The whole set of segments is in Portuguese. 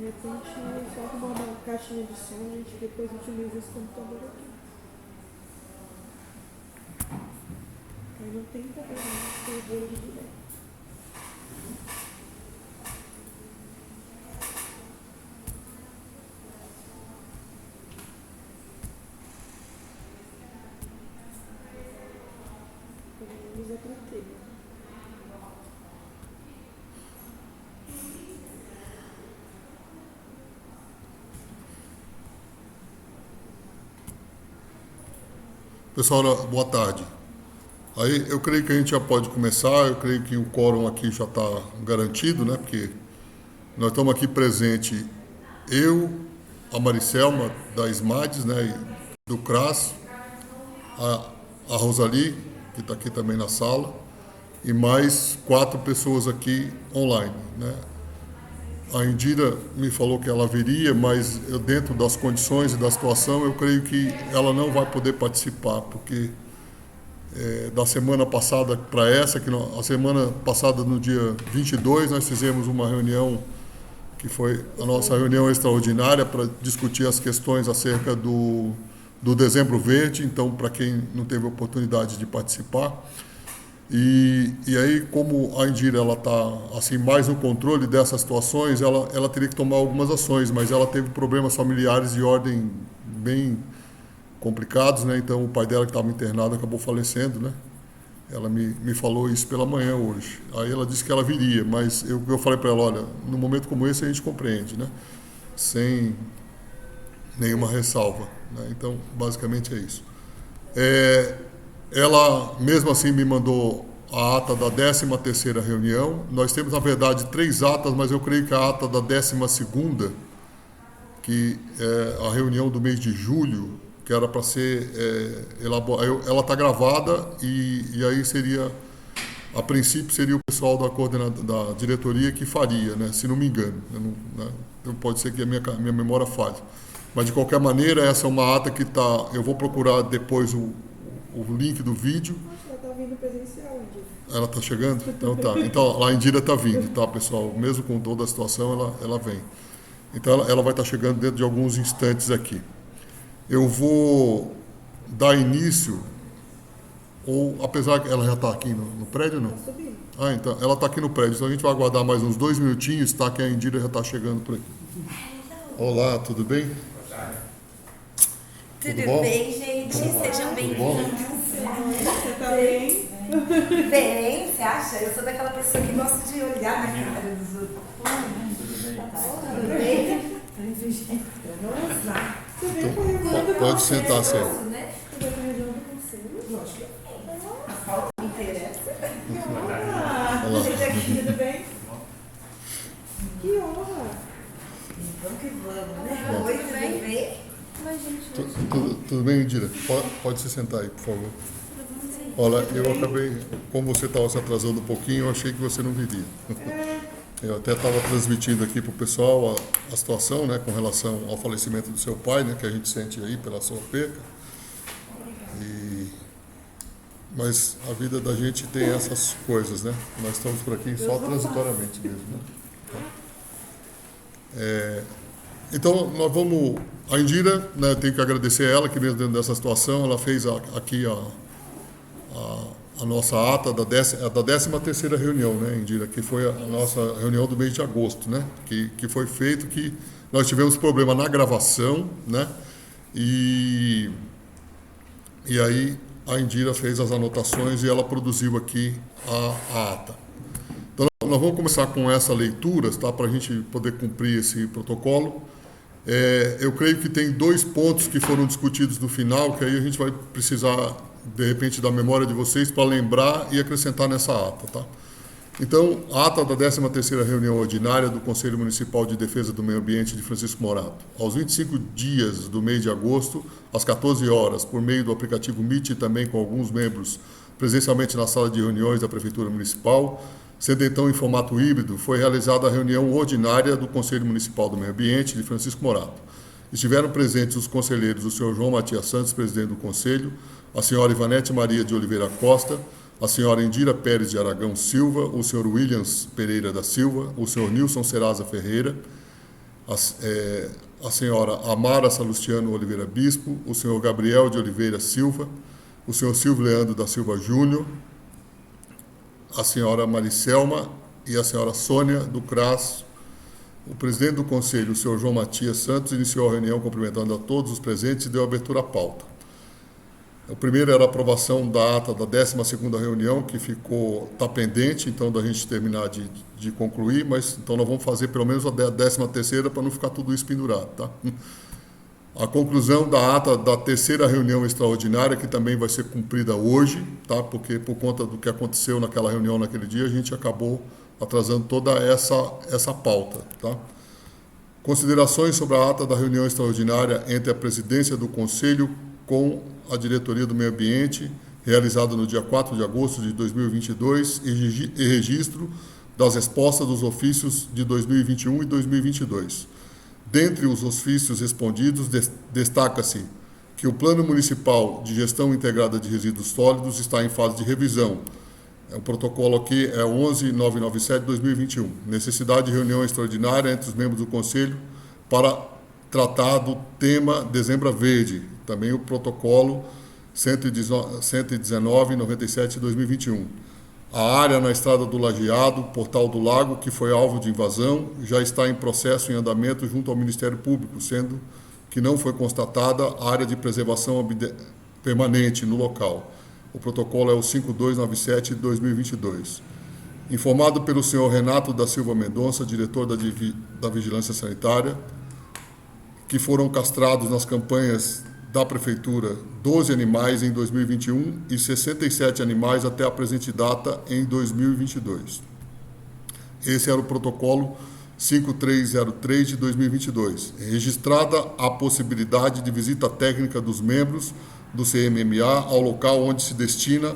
repente, só arrumar uma caixinha de som, a gente depois utiliza esse computador aqui. Aí não tem problema, tem o bolo de direto. Usa para trilha. Pessoal, boa tarde. Aí eu creio que a gente já pode começar, eu creio que o quórum aqui já está garantido, né? Porque nós estamos aqui presente, eu, a Maricelma da SMADES, né? Do CRAS, a Rosali, que está aqui também na sala, e mais 4 pessoas aqui online, né? A Indira me falou que ela viria, mas eu, dentro das condições e da situação, eu creio que ela não vai poder participar, porque da semana passada para essa, a semana passada, no dia 22, nós fizemos uma reunião, que foi a nossa reunião extraordinária, para discutir as questões acerca do Dezembro Verde, então, para quem não teve oportunidade de participar. E aí, como a Indira está assim, mais no controle dessas situações, ela teria que tomar algumas ações, mas ela teve problemas familiares de ordem bem complicados, né? Então o pai dela, que estava internado, acabou falecendo, né? Ela me falou isso pela manhã hoje. Aí ela disse que ela viria, mas eu falei para ela, olha, num momento como esse a gente compreende, né? Sem nenhuma ressalva, né? Então, basicamente é isso. Ela, mesmo assim, me mandou a ata da 13ª reunião. Nós temos, na verdade, 3 atas, mas eu creio que a ata da 12ª, que é a reunião do mês de julho, que era para ser elaborada, ela está gravada e aí seria, a princípio, seria o pessoal da diretoria que faria, né, se não me engano. Então pode ser que a minha memória falhe. Mas, de qualquer maneira, essa é uma ata que está... Eu vou procurar depois o link do vídeo. Ela está vindo presencial, Indira. Ela está chegando? Então tá. Então a Indira está vindo, tá, pessoal? Mesmo com toda a situação, ela vem. Então ela vai estar chegando dentro de alguns instantes aqui. Eu vou dar início, ou apesar que ela já está aqui no prédio, não? Está subindo. Ah, então, ela está aqui no prédio, então a gente vai aguardar mais uns 2 minutinhos, tá? Que a Indira já está chegando por aqui. Olá, tudo bem? Tudo bom? bem, gente? Sejam bem-vindos. Você está bem? Bem, você acha? Eu sou daquela pessoa que gosta de olhar na cara dos outros. Tudo bem? Vamos lá. Você veio com a reunião do Pode sentar, Céu. Né? Você veio com a reunião do conselho? Lógico. A falta me interessa. Olá. Tudo bem? Que honra. Vamos que vamos, né? Oi, tudo bem? Tudo bem, Indira? Pode se sentar aí, por favor. Olha, eu acabei, como você estava se atrasando um pouquinho, eu achei que você não viria. Eu até estava transmitindo aqui para o pessoal a situação, né, com relação ao falecimento do seu pai, né, que a gente sente aí pela sua perca. Mas a vida da gente tem essas coisas, né? Nós estamos por aqui só transitoriamente mesmo, né? Então, nós vamos... A Indira, né, eu tenho que agradecer a ela, que mesmo dentro dessa situação, ela fez aqui a nossa ata da 13ª reunião, né, Indira, que foi a nossa reunião do mês de agosto, né, que foi feito, que nós tivemos problema na gravação, né, e aí a Indira fez as anotações e ela produziu aqui a ata. Então, nós vamos começar com essa leitura, tá, para a gente poder cumprir esse protocolo. Eu creio que tem 2 pontos que foram discutidos no final, que aí a gente vai precisar, de repente, da memória de vocês para lembrar e acrescentar nessa ata, tá? Então, a ata da 13ª reunião ordinária do Conselho Municipal de Defesa do Meio Ambiente de Francisco Morato. Aos 25 dias do mês de agosto, às 14 horas, por meio do aplicativo Meet e também com alguns membros presencialmente na sala de reuniões da Prefeitura Municipal, sendo então em formato híbrido, foi realizada a reunião ordinária do Conselho Municipal do Meio Ambiente de Francisco Morato. Estiveram presentes os conselheiros, o senhor João Matias Santos, presidente do Conselho, a senhora Ivanete Maria de Oliveira Costa, a senhora Indira Pérez de Aragão Silva, o senhor Williams Pereira da Silva, o senhor Nilson Serasa Ferreira, a senhora Amara Salustiano Oliveira Bispo, o senhor Gabriel de Oliveira Silva, o senhor Silvio Leandro da Silva Júnior, a senhora Maricelma e a senhora Sônia do CRAS. O presidente do Conselho, o senhor João Matias Santos, iniciou a reunião cumprimentando a todos os presentes e deu abertura à pauta. O primeiro era a aprovação da ata da 12ª reunião, que está pendente, então, da gente terminar de concluir, mas então nós vamos fazer pelo menos a 13ª para não ficar tudo isso pendurado, tá? A conclusão da ata da 3ª reunião extraordinária, que também vai ser cumprida hoje, tá? Porque por conta do que aconteceu naquela reunião naquele dia, a gente acabou atrasando toda essa pauta, tá? Considerações sobre a ata da reunião extraordinária entre a presidência do Conselho com a diretoria do Meio Ambiente, realizada no dia 4 de agosto de 2022, e registro das respostas dos ofícios de 2021 e 2022. Dentre os ofícios respondidos, destaca-se que o Plano Municipal de Gestão Integrada de Resíduos Sólidos está em fase de revisão. O protocolo aqui é 11997-2021. Necessidade de reunião extraordinária entre os membros do Conselho para tratar do tema Dezembro Verde. Também o protocolo 11997-2021. A área na Estrada do Lajeado, Portal do Lago, que foi alvo de invasão, já está em processo em andamento junto ao Ministério Público, sendo que não foi constatada a área de preservação permanente no local. O protocolo é o 5297-2022. Informado pelo senhor Renato da Silva Mendonça, diretor da Vigilância Sanitária, que foram castrados nas campanhas da Prefeitura 12 animais em 2021 e 67 animais até a presente data em 2022. Esse era o protocolo 5303 de 2022. Registrada a possibilidade de visita técnica dos membros do CMMA ao local onde se destina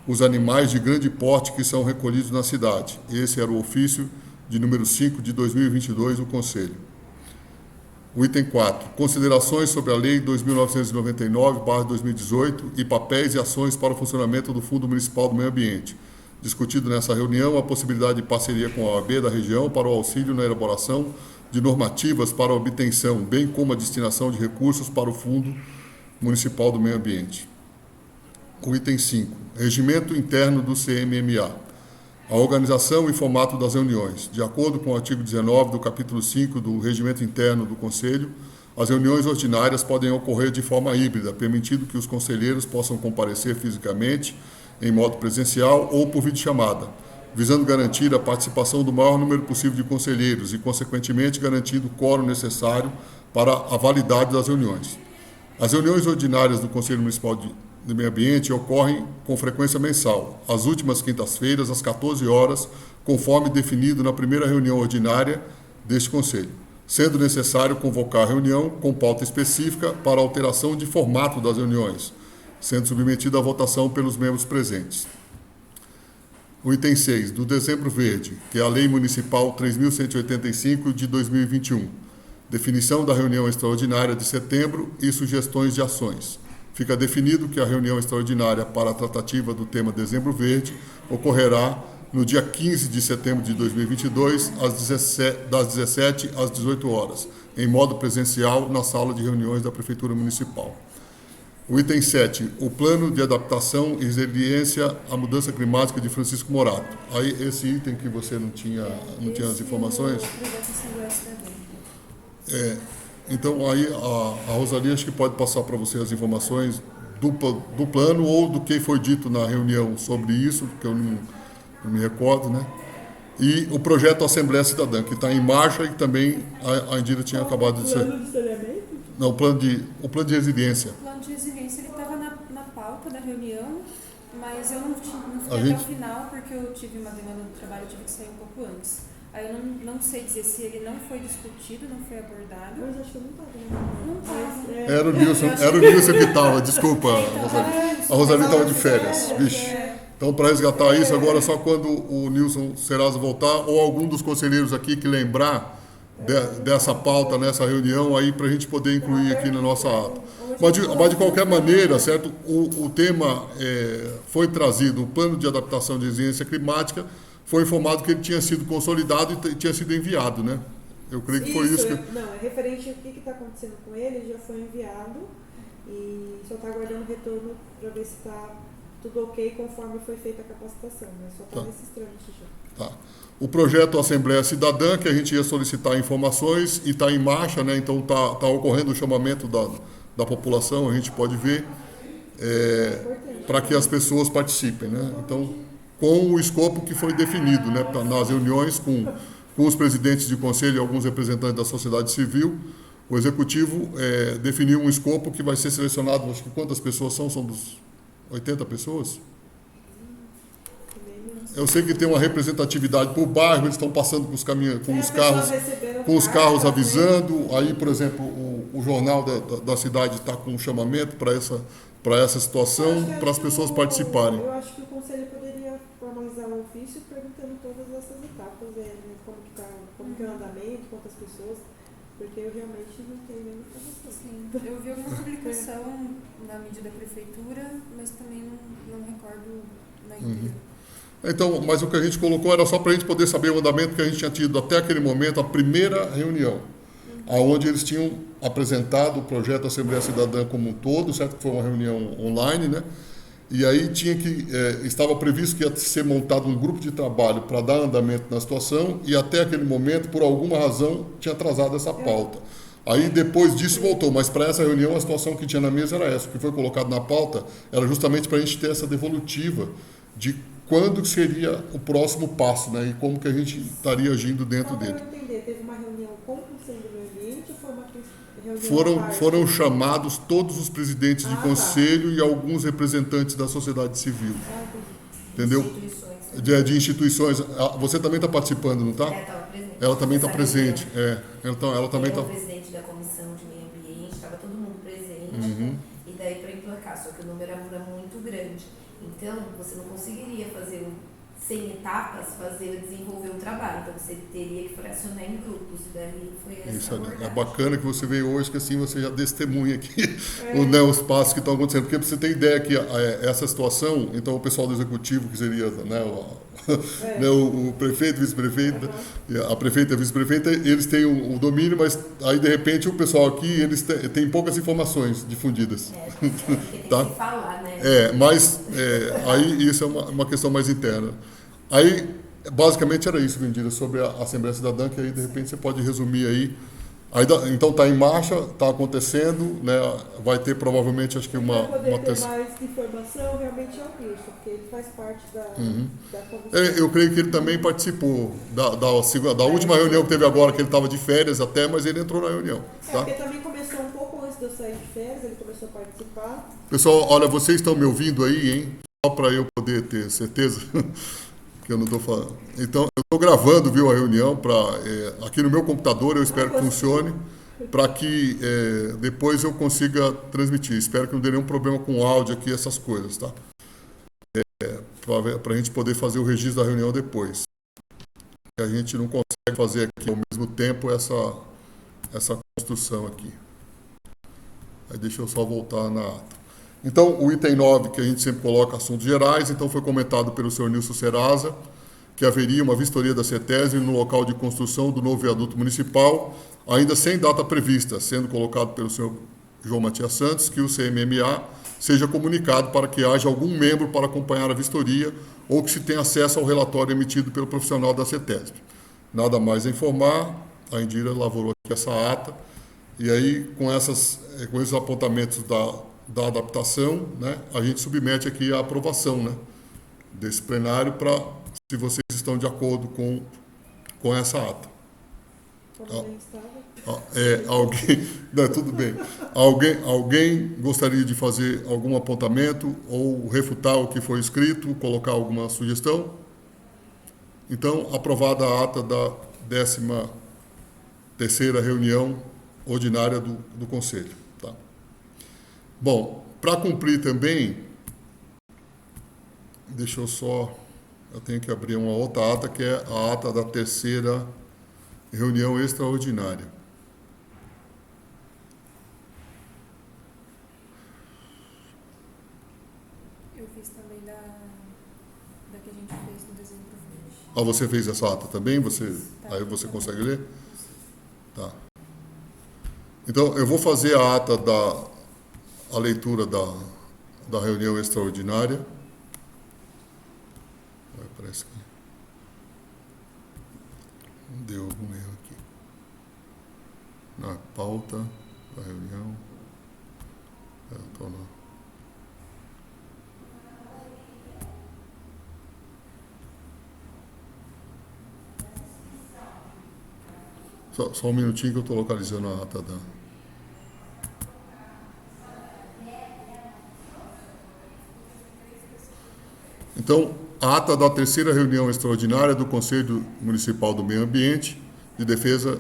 os animais de grande porte que são recolhidos na cidade. Esse era o ofício de número 5 de 2022 do Conselho. O item 4. Considerações sobre a Lei 2.999/2018 e papéis e ações para o funcionamento do Fundo Municipal do Meio Ambiente. Discutido nessa reunião a possibilidade de parceria com a OAB da região para o auxílio na elaboração de normativas para a obtenção, bem como a destinação de recursos para o Fundo Municipal do Meio Ambiente. O item 5. Regimento interno do CMMA. A organização e formato das reuniões. De acordo com o artigo 19 do capítulo 5 do Regimento Interno do Conselho, as reuniões ordinárias podem ocorrer de forma híbrida, permitindo que os conselheiros possam comparecer fisicamente, em modo presencial ou por videochamada, visando garantir a participação do maior número possível de conselheiros e, consequentemente, garantindo o quórum necessário para a validade das reuniões. As reuniões ordinárias do Conselho Municipal do Meio Ambiente ocorrem com frequência mensal, às últimas quintas-feiras, às 14 horas, conforme definido na primeira reunião ordinária deste Conselho, sendo necessário convocar a reunião com pauta específica para alteração de formato das reuniões, sendo submetida à votação pelos membros presentes. O item 6, do Dezembro Verde, que é a Lei Municipal 3.185 de 2021, definição da reunião extraordinária de setembro e sugestões de ações. Fica definido que a reunião extraordinária para a tratativa do tema Dezembro Verde ocorrerá no dia 15 de setembro de 2022, das 17 às 18 horas, em modo presencial na sala de reuniões da Prefeitura Municipal. O item 7, o Plano de Adaptação e Resiliência à Mudança Climática de Francisco Morato. Aí, esse item que você não tinha as informações? Então, aí a Rosalia acho que pode passar para você as informações do plano ou do que foi dito na reunião sobre isso, que eu não me recordo, né? E o projeto Assembleia Cidadã, que está em marcha e também a Indira tinha acabado de ser. Plano de saneamento? Não, o plano de resiliência. O plano de resiliência ele estava na pauta da reunião, mas eu não fiquei A até gente- o final porque eu tive uma demanda no trabalho, eu tive que sair um pouco antes. Aí eu não sei dizer se ele não foi discutido, não foi abordado. Mas acho que eu não estava. Não estava. Era o Nilson que estava, desculpa, Rosalia. A Rosalia estava de férias, vixe. Então, para resgatar isso, agora só quando o Nilson Serasa voltar, ou algum dos conselheiros aqui que lembrar dessa pauta nessa reunião, aí para a gente poder incluir aqui na nossa ata. Mas de qualquer maneira, certo? O tema foi trazido, o Plano de Adaptação de Resiliência Climática, foi informado que ele tinha sido consolidado e tinha sido enviado, né? Eu creio que foi isso que... Não, é referente ao que está acontecendo com ele, já foi enviado e só está aguardando retorno para ver se está tudo ok conforme foi feita a capacitação, mas só está nesses trâmites já. Tá. O projeto Assembleia Cidadã, que a gente ia solicitar informações e está em marcha, né? Então está ocorrendo o chamamento da população, a gente pode ver, para que as pessoas participem, né? Então, com o escopo que foi definido, né? Nas reuniões com os presidentes de conselho e alguns representantes da sociedade civil, o executivo definiu um escopo que vai ser selecionado, acho que quantas pessoas são? São dos 80 pessoas? Eu sei que tem uma representatividade por bairro, eles estão passando com os carros avisando. Aí, por exemplo, o jornal da cidade está com um chamamento para essa situação, para as pessoas participarem. Eu acho que o conselho poderia formalizar um ofício perguntando todas essas etapas, né, como que é o andamento, quantas pessoas, porque eu realmente não tenho nenhuma informação. Sim, eu vi alguma publicação na mídia da prefeitura, mas também não recordo na íntegra. Então, mas o que a gente colocou era só para a gente poder saber o andamento que a gente tinha tido até aquele momento, a primeira reunião, onde eles tinham apresentado o projeto Assembleia Cidadã como um todo, certo? Que foi uma reunião online, né? E aí estava previsto que ia ser montado um grupo de trabalho para dar andamento na situação e até aquele momento, por alguma razão, tinha atrasado essa pauta. Aí depois disso voltou, mas para essa reunião a situação que tinha na mesa era essa. O que foi colocado na pauta era justamente para a gente ter essa devolutiva de quando seria o próximo passo, né? E como que a gente estaria agindo dentro dele. Para eu entender, teve uma reunião com o Conselho do Meio Ambiente ou foi uma reunião Foram chamados todos os presidentes de conselho e alguns representantes da sociedade civil. Entendeu? De instituições. Você também está participando, não está? Estava presente. Ela também está presente. Ela também está... O presidente da Comissão de Meio Ambiente, estava todo mundo presente. E daí para emplacar, só que o número era muito grande. Então, você não conseguiria fazer 100 etapas, desenvolver um trabalho. Então, você teria que fracionar em grupos. E daí foi essa Isso abordagem. é bacana que você veio hoje, que assim você já testemunha aqui os passos que estão acontecendo. Porque para você ter ideia que essa situação, então o pessoal do executivo, que seria o prefeito, vice-prefeito, a prefeita e a vice-prefeita, eles têm o domínio, mas aí de repente o pessoal aqui, eles têm poucas informações difundidas. Porque tem Tá? que falar, né? Mas aí isso é uma questão mais interna. Aí, basicamente era isso, Vendira, sobre a Assembleia Cidadã, que aí de repente você pode resumir aí. Então está em marcha, está acontecendo, né? Vai ter provavelmente, acho que Para poder ter mais informação, realmente é o Wilson, porque ele faz parte da comissão. Eu creio que ele também participou da última reunião que teve agora, que ele estava de férias até, mas ele entrou na reunião. Tá? Porque também começou um pouco antes de eu sair de férias, ele começou a participar. Pessoal, olha, vocês estão me ouvindo aí, hein? Só para eu poder ter certeza que eu não estou falando. Então, eu estou gravando, viu, a reunião aqui no meu computador, eu espero que funcione, para que depois eu consiga transmitir. Espero que não dê nenhum problema com o áudio aqui, essas coisas, tá? Para a gente poder fazer o registro da reunião depois. A gente não consegue fazer aqui ao mesmo tempo essa construção aqui. Aí deixa eu só voltar na ata. Então, o item 9, que a gente sempre coloca assuntos gerais, então foi comentado pelo senhor Nilson Serasa, que haveria uma vistoria da CETESB no local de construção do novo viaduto municipal, ainda sem data prevista, sendo colocado pelo senhor João Matias Santos, que o CMMA seja comunicado para que haja algum membro para acompanhar a vistoria ou que se tenha acesso ao relatório emitido pelo profissional da CETESB. Nada mais a informar, a Indira elaborou aqui essa ata, e aí, com esses apontamentos da adaptação, né, a gente submete aqui a aprovação, né, desse plenário para se vocês estão de acordo com essa ata. Alguém, não, tudo bem. Alguém gostaria de fazer algum apontamento ou refutar o que foi escrito, colocar alguma sugestão? Então, aprovada a ata da 13ª reunião ordinária do Conselho. Tá? Bom, para cumprir também, eu tenho que abrir uma outra ata, que é a ata da 3ª reunião extraordinária. Eu fiz também da que a gente fez no dezembro 20. Você fez essa ata também? Aí você consegue ler? Tá. Então, eu vou fazer a ata a leitura da reunião extraordinária. Parece que deu algum erro aqui. Na pauta da reunião. Só um minutinho que eu estou localizando a ata da... Então, a ata da terceira reunião extraordinária do Conselho Municipal do Meio Ambiente, de Defesa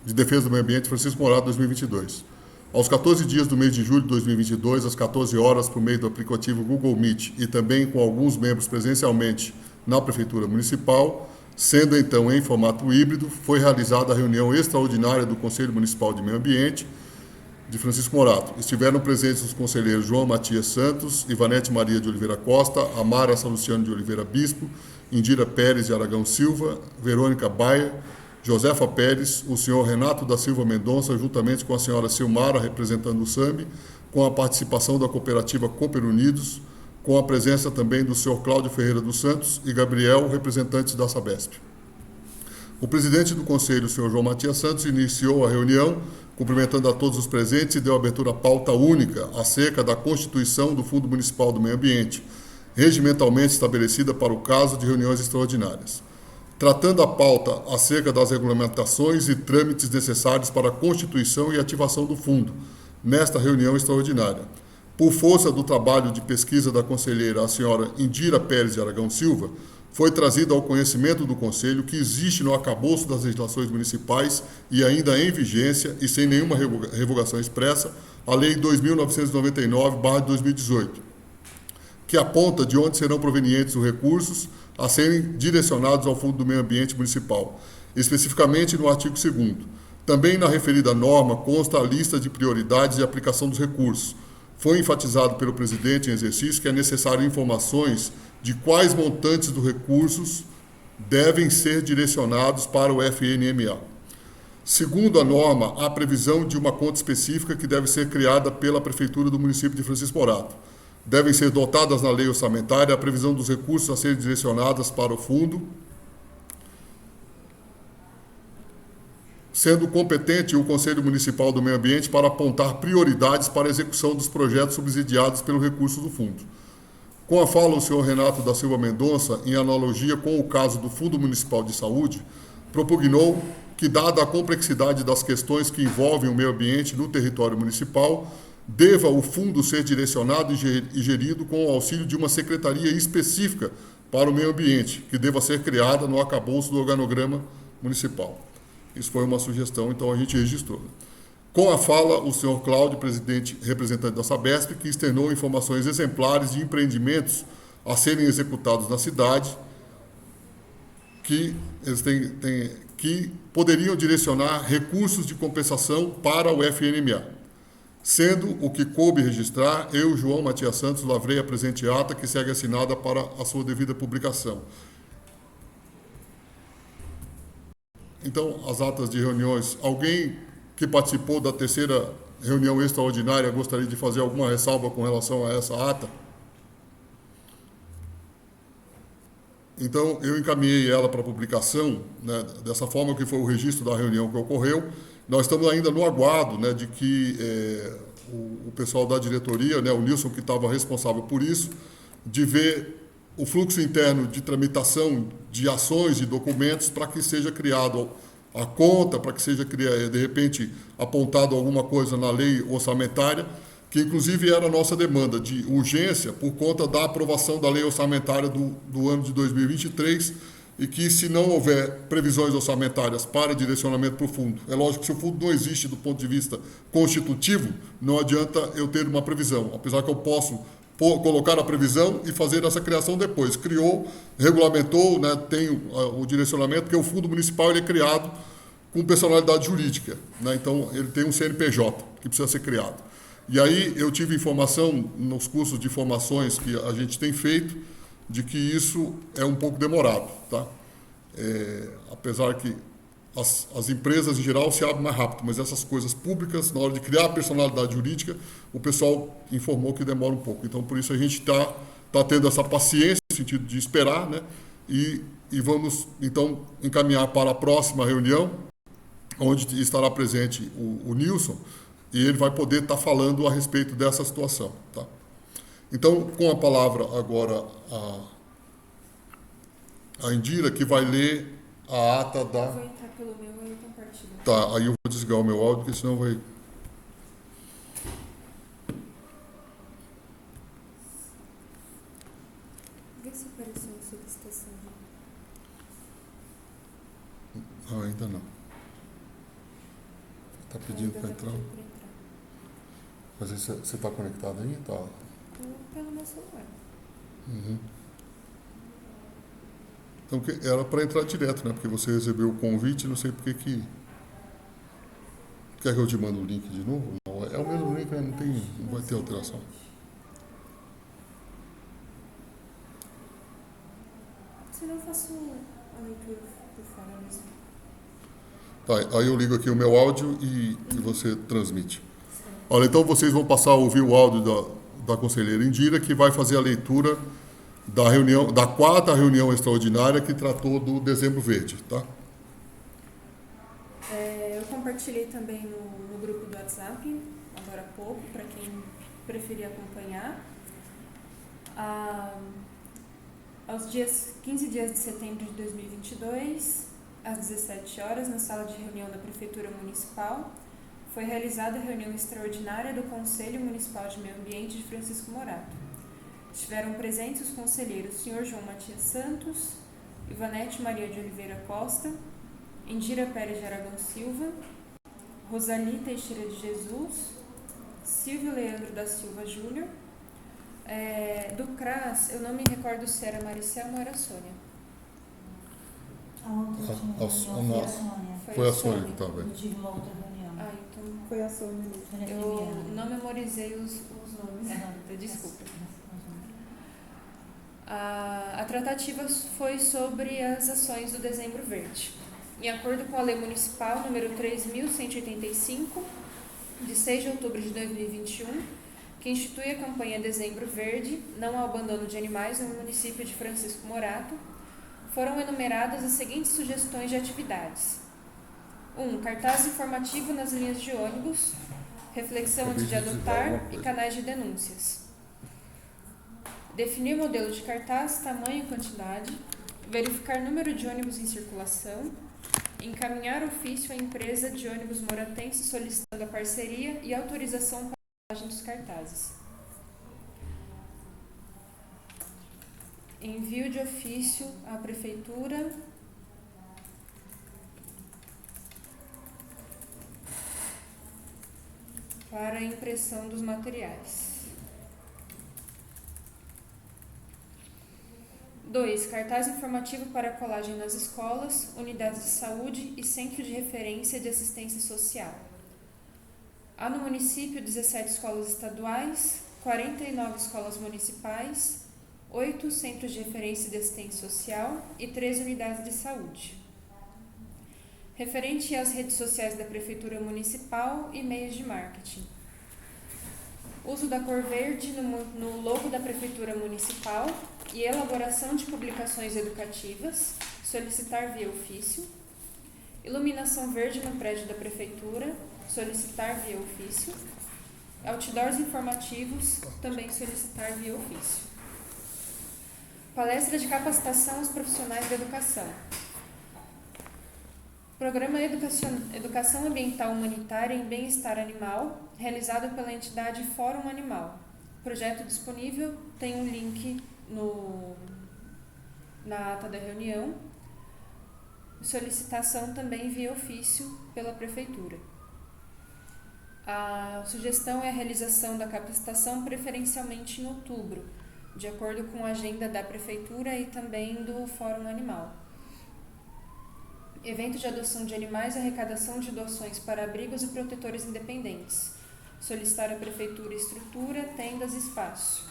do Meio Ambiente, Francisco Morato, 2022. Aos 14 dias do mês de julho de 2022, às 14 horas, por meio do aplicativo Google Meet e também com alguns membros presencialmente na Prefeitura Municipal, sendo então em formato híbrido, foi realizada a reunião extraordinária do Conselho Municipal de Meio Ambiente de Francisco Morato. Estiveram presentes os conselheiros João Matias Santos, Ivanete Maria de Oliveira Costa, Amara Salustiano de Oliveira Bispo, Indira Pérez de Aragão Silva, Verônica Baia, Josefa Pérez, o senhor Renato da Silva Mendonça, juntamente com a senhora Silmara, representando o SAMB, com a participação da cooperativa Cooper Unidos, com a presença também do senhor Cláudio Ferreira dos Santos e Gabriel, representantes da Sabesp. O presidente do Conselho, o senhor João Matias Santos, iniciou a reunião, cumprimentando a todos os presentes e deu abertura à pauta única acerca da constituição do Fundo Municipal do Meio Ambiente, regimentalmente estabelecida para o caso de reuniões extraordinárias. Tratando a pauta acerca das regulamentações e trâmites necessários para a constituição e ativação do fundo, nesta reunião extraordinária. Por força do trabalho de pesquisa da conselheira, a senhora Indira Pérez de Aragão Silva, foi trazido ao conhecimento do Conselho que existe no arcabouço das legislações municipais e ainda em vigência e sem nenhuma revogação expressa, a Lei 2.999/2018, que aponta de onde serão provenientes os recursos a serem direcionados ao Fundo do Meio Ambiente Municipal, especificamente no artigo 2º. Também na referida norma consta a lista de prioridades de aplicação dos recursos. Foi enfatizado pelo presidente em exercício que é necessário informações de quais montantes dos recursos devem ser direcionados para o FNMA. Segundo a norma, há previsão de uma conta específica que deve ser criada pela Prefeitura do município de Francisco Morato. Devem ser dotadas na lei orçamentária a previsão dos recursos a serem direcionados para o fundo, sendo competente o Conselho Municipal do Meio Ambiente para apontar prioridades para a execução dos projetos subsidiados pelo recurso do fundo. Com a fala, o senhor Renato da Silva Mendonça, em analogia com o caso do Fundo Municipal de Saúde, propugnou que, dada a complexidade das questões que envolvem o meio ambiente no território municipal, deva o fundo ser direcionado e gerido com o auxílio de uma secretaria específica para o meio ambiente, que deva ser criada no arcabouço do organograma municipal. Isso foi uma sugestão, então a gente registrou. Com a fala, o senhor Cláudio, representante da Sabesp, que externou informações exemplares de empreendimentos a serem executados na cidade, que eles que poderiam direcionar recursos de compensação para o FNMA. Sendo o que coube registrar, eu, João Matias Santos, lavrei a presente ata, que segue assinada para a sua devida publicação. Então, as atas de reuniões, alguém que participou da terceira reunião extraordinária gostaria de fazer alguma ressalva com relação a essa ata? Então, eu encaminhei ela para publicação, né, dessa forma que foi o registro da reunião que ocorreu. Nós estamos ainda no aguardo, né, de que o pessoal da diretoria, né, o Nilson, que estava responsável por isso, de ver o fluxo interno de tramitação de ações e documentos para que seja criado a conta, para que seja, de repente, apontado alguma coisa na lei orçamentária, que inclusive era a nossa demanda de urgência por conta da aprovação da lei orçamentária do ano de 2023, e que, se não houver previsões orçamentárias para direcionamento para o fundo, é lógico que se o fundo não existe do ponto de vista constitutivo, não adianta eu ter uma previsão, apesar que eu posso colocar a previsão e fazer essa criação depois. Criou, regulamentou, né, tem o direcionamento, porque o fundo municipal ele é criado com personalidade jurídica, né, então ele tem um CNPJ que precisa ser criado. E aí eu tive informação nos cursos de formações que a gente tem feito de que isso é um pouco demorado, tá? Apesar que as empresas em geral se abrem mais rápido, mas essas coisas públicas, na hora de criar a personalidade jurídica, o pessoal informou que demora um pouco. Então, por isso a gente está tendo essa paciência, no sentido de esperar, né? E vamos, então, encaminhar para a próxima reunião, onde estará presente o Nilson, e ele vai poder estar falando a respeito dessa situação. Tá? Então, com a palavra agora a Indira, que vai ler a ata da... Eu vou entrar pelo meu e eu compartilho. Tá, aí eu vou desligar o meu áudio, porque senão vai... Vê se apareceu a solicitação. Não, ainda não. Está pedindo para entrar? Mas você está conectado aí? Tá. Pelo meu celular. Uhum. Então, era para entrar direto, né? Porque você recebeu o convite, não sei por que... Quer que eu te mande o link de novo? Não, é o mesmo link, né? Não vai ter alteração. Se não, eu faço a leitura por fora mesmo. Tá, aí eu ligo aqui o meu áudio e você transmite. Olha, então vocês vão passar a ouvir o áudio da conselheira Indira, que vai fazer a leitura da reunião, da 4ª reunião extraordinária que tratou do Dezembro Verde, tá? Eu compartilhei também no grupo do WhatsApp, agora há pouco, para quem preferir acompanhar. Aos 15 dias de setembro de 2022, às 17 horas, na sala de reunião da Prefeitura Municipal, foi realizada a reunião extraordinária do Conselho Municipal de Meio Ambiente de Francisco Morato. Estiveram presentes os conselheiros Sr. João Matias Santos, Ivanete Maria de Oliveira Costa, Indira Pérez de Aragão Silva, Rosali Teixeira de Jesus, Silvio Leandro da Silva Júnior. Do CRAS, eu não me recordo se era Maricelma ou era Sônia. A outra foi a Sônia. Foi a Sônia que estava Eu aí. tive uma outra reunião. Então Foi a Sônia mesmo. eu não memorizei os nomes. Desculpa. A tratativa foi sobre as ações do Dezembro Verde. Em acordo com a Lei Municipal número 3.185, de 6 de outubro de 2021, que institui a campanha Dezembro Verde, não ao abandono de animais no município de Francisco Morato, foram enumeradas as seguintes sugestões de atividades. 1. Cartaz informativo nas linhas de ônibus, reflexão antes de adotar e canais de denúncias. Definir modelo de cartaz, tamanho e quantidade, verificar número de ônibus em circulação, encaminhar ofício à empresa de ônibus moratense solicitando a parceria e autorização para a montagem dos cartazes. Envio de ofício à Prefeitura para a impressão dos materiais. 2. Cartaz informativo para colagem nas escolas, unidades de saúde e centro de referência de assistência social. Há no município 17 escolas estaduais, 49 escolas municipais, 8 centros de referência de assistência social e 3 unidades de saúde. Referente às redes sociais da Prefeitura Municipal e meios de marketing. Uso da cor verde no logo da Prefeitura Municipal e elaboração de publicações educativas, solicitar via ofício. Iluminação verde no prédio da Prefeitura, solicitar via ofício. Outdoors informativos, também solicitar via ofício. Palestra de capacitação aos profissionais da educação. Programa Educação Ambiental Humanitária em Bem-Estar Animal, realizado pela entidade Fórum Animal. Projeto disponível, tem um link na ata da reunião. Solicitação também via ofício pela Prefeitura. A sugestão é a realização da capacitação preferencialmente em outubro, de acordo com a agenda da Prefeitura e também do Fórum Animal. Evento de adoção de animais e arrecadação de doações para abrigos e protetores independentes. Solicitar à Prefeitura estrutura, tendas e espaço.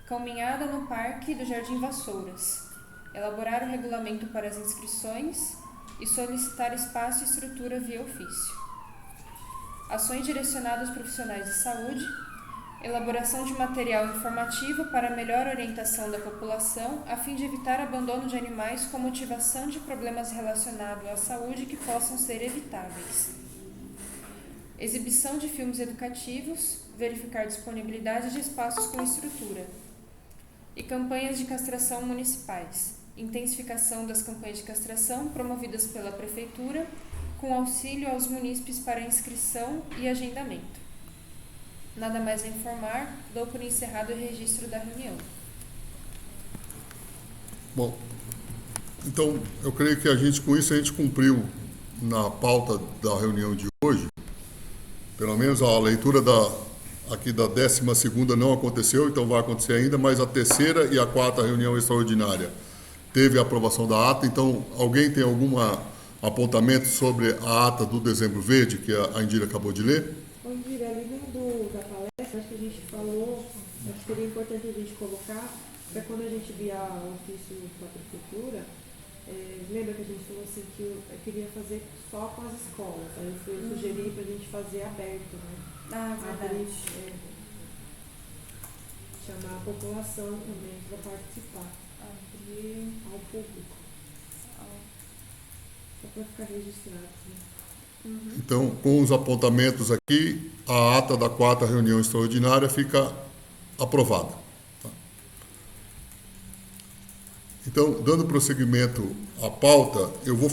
Caminhada no Parque do Jardim Vassouras. Elaborar o regulamento para as inscrições. e solicitar espaço e estrutura via ofício. Ações direcionadas aos profissionais de saúde, elaboração de material informativo para melhor orientação da população, a fim de evitar abandono de animais com motivação de problemas relacionados à saúde que possam ser evitáveis. Exibição de filmes educativos, verificar disponibilidade de espaços com estrutura. E campanhas de castração municipais. Intensificação das campanhas de castração promovidas pela Prefeitura, com auxílio aos munícipes para inscrição e agendamento. Nada mais a informar, dou por encerrado o registro da reunião. Bom, então eu creio que com isso a gente cumpriu na pauta da reunião de hoje. Pelo menos a leitura aqui da 12ª não aconteceu, então vai acontecer ainda, mas a 3ª e a 4ª reunião extraordinária teve a aprovação da ata. Então, alguém tem algum apontamento sobre a ata do Dezembro Verde, que a Indira acabou de ler? Indira, ali da palestra, acho que a gente falou, acho que seria importante a gente colocar, para quando a gente enviar o ofício para a prefeitura, lembra que a gente falou assim que eu queria fazer só com as escolas, aí eu sugeri para a gente fazer aberto, né? Verdade. Chamar a população também para participar. Abrir Ao público. Só para ficar registrado. Né? Então, com os apontamentos aqui, a ata da 4ª reunião extraordinária fica aprovada. Tá? Então, dando prosseguimento à pauta, eu vou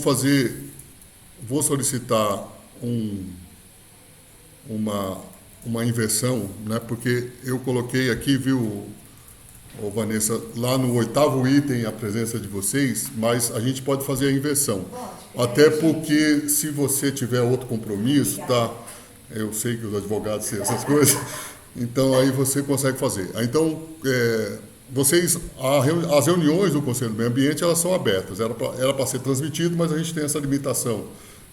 solicitar uma inversão, né? Porque eu coloquei aqui, viu, Vanessa, lá no 8º item a presença de vocês, mas a gente pode fazer a inversão. Até porque se você tiver outro compromisso, tá? Eu sei que os advogados têm essas coisas, então aí você consegue fazer. Então, as reuniões do Conselho do Meio Ambiente, elas são abertas, era para ser transmitido, mas a gente tem essa limitação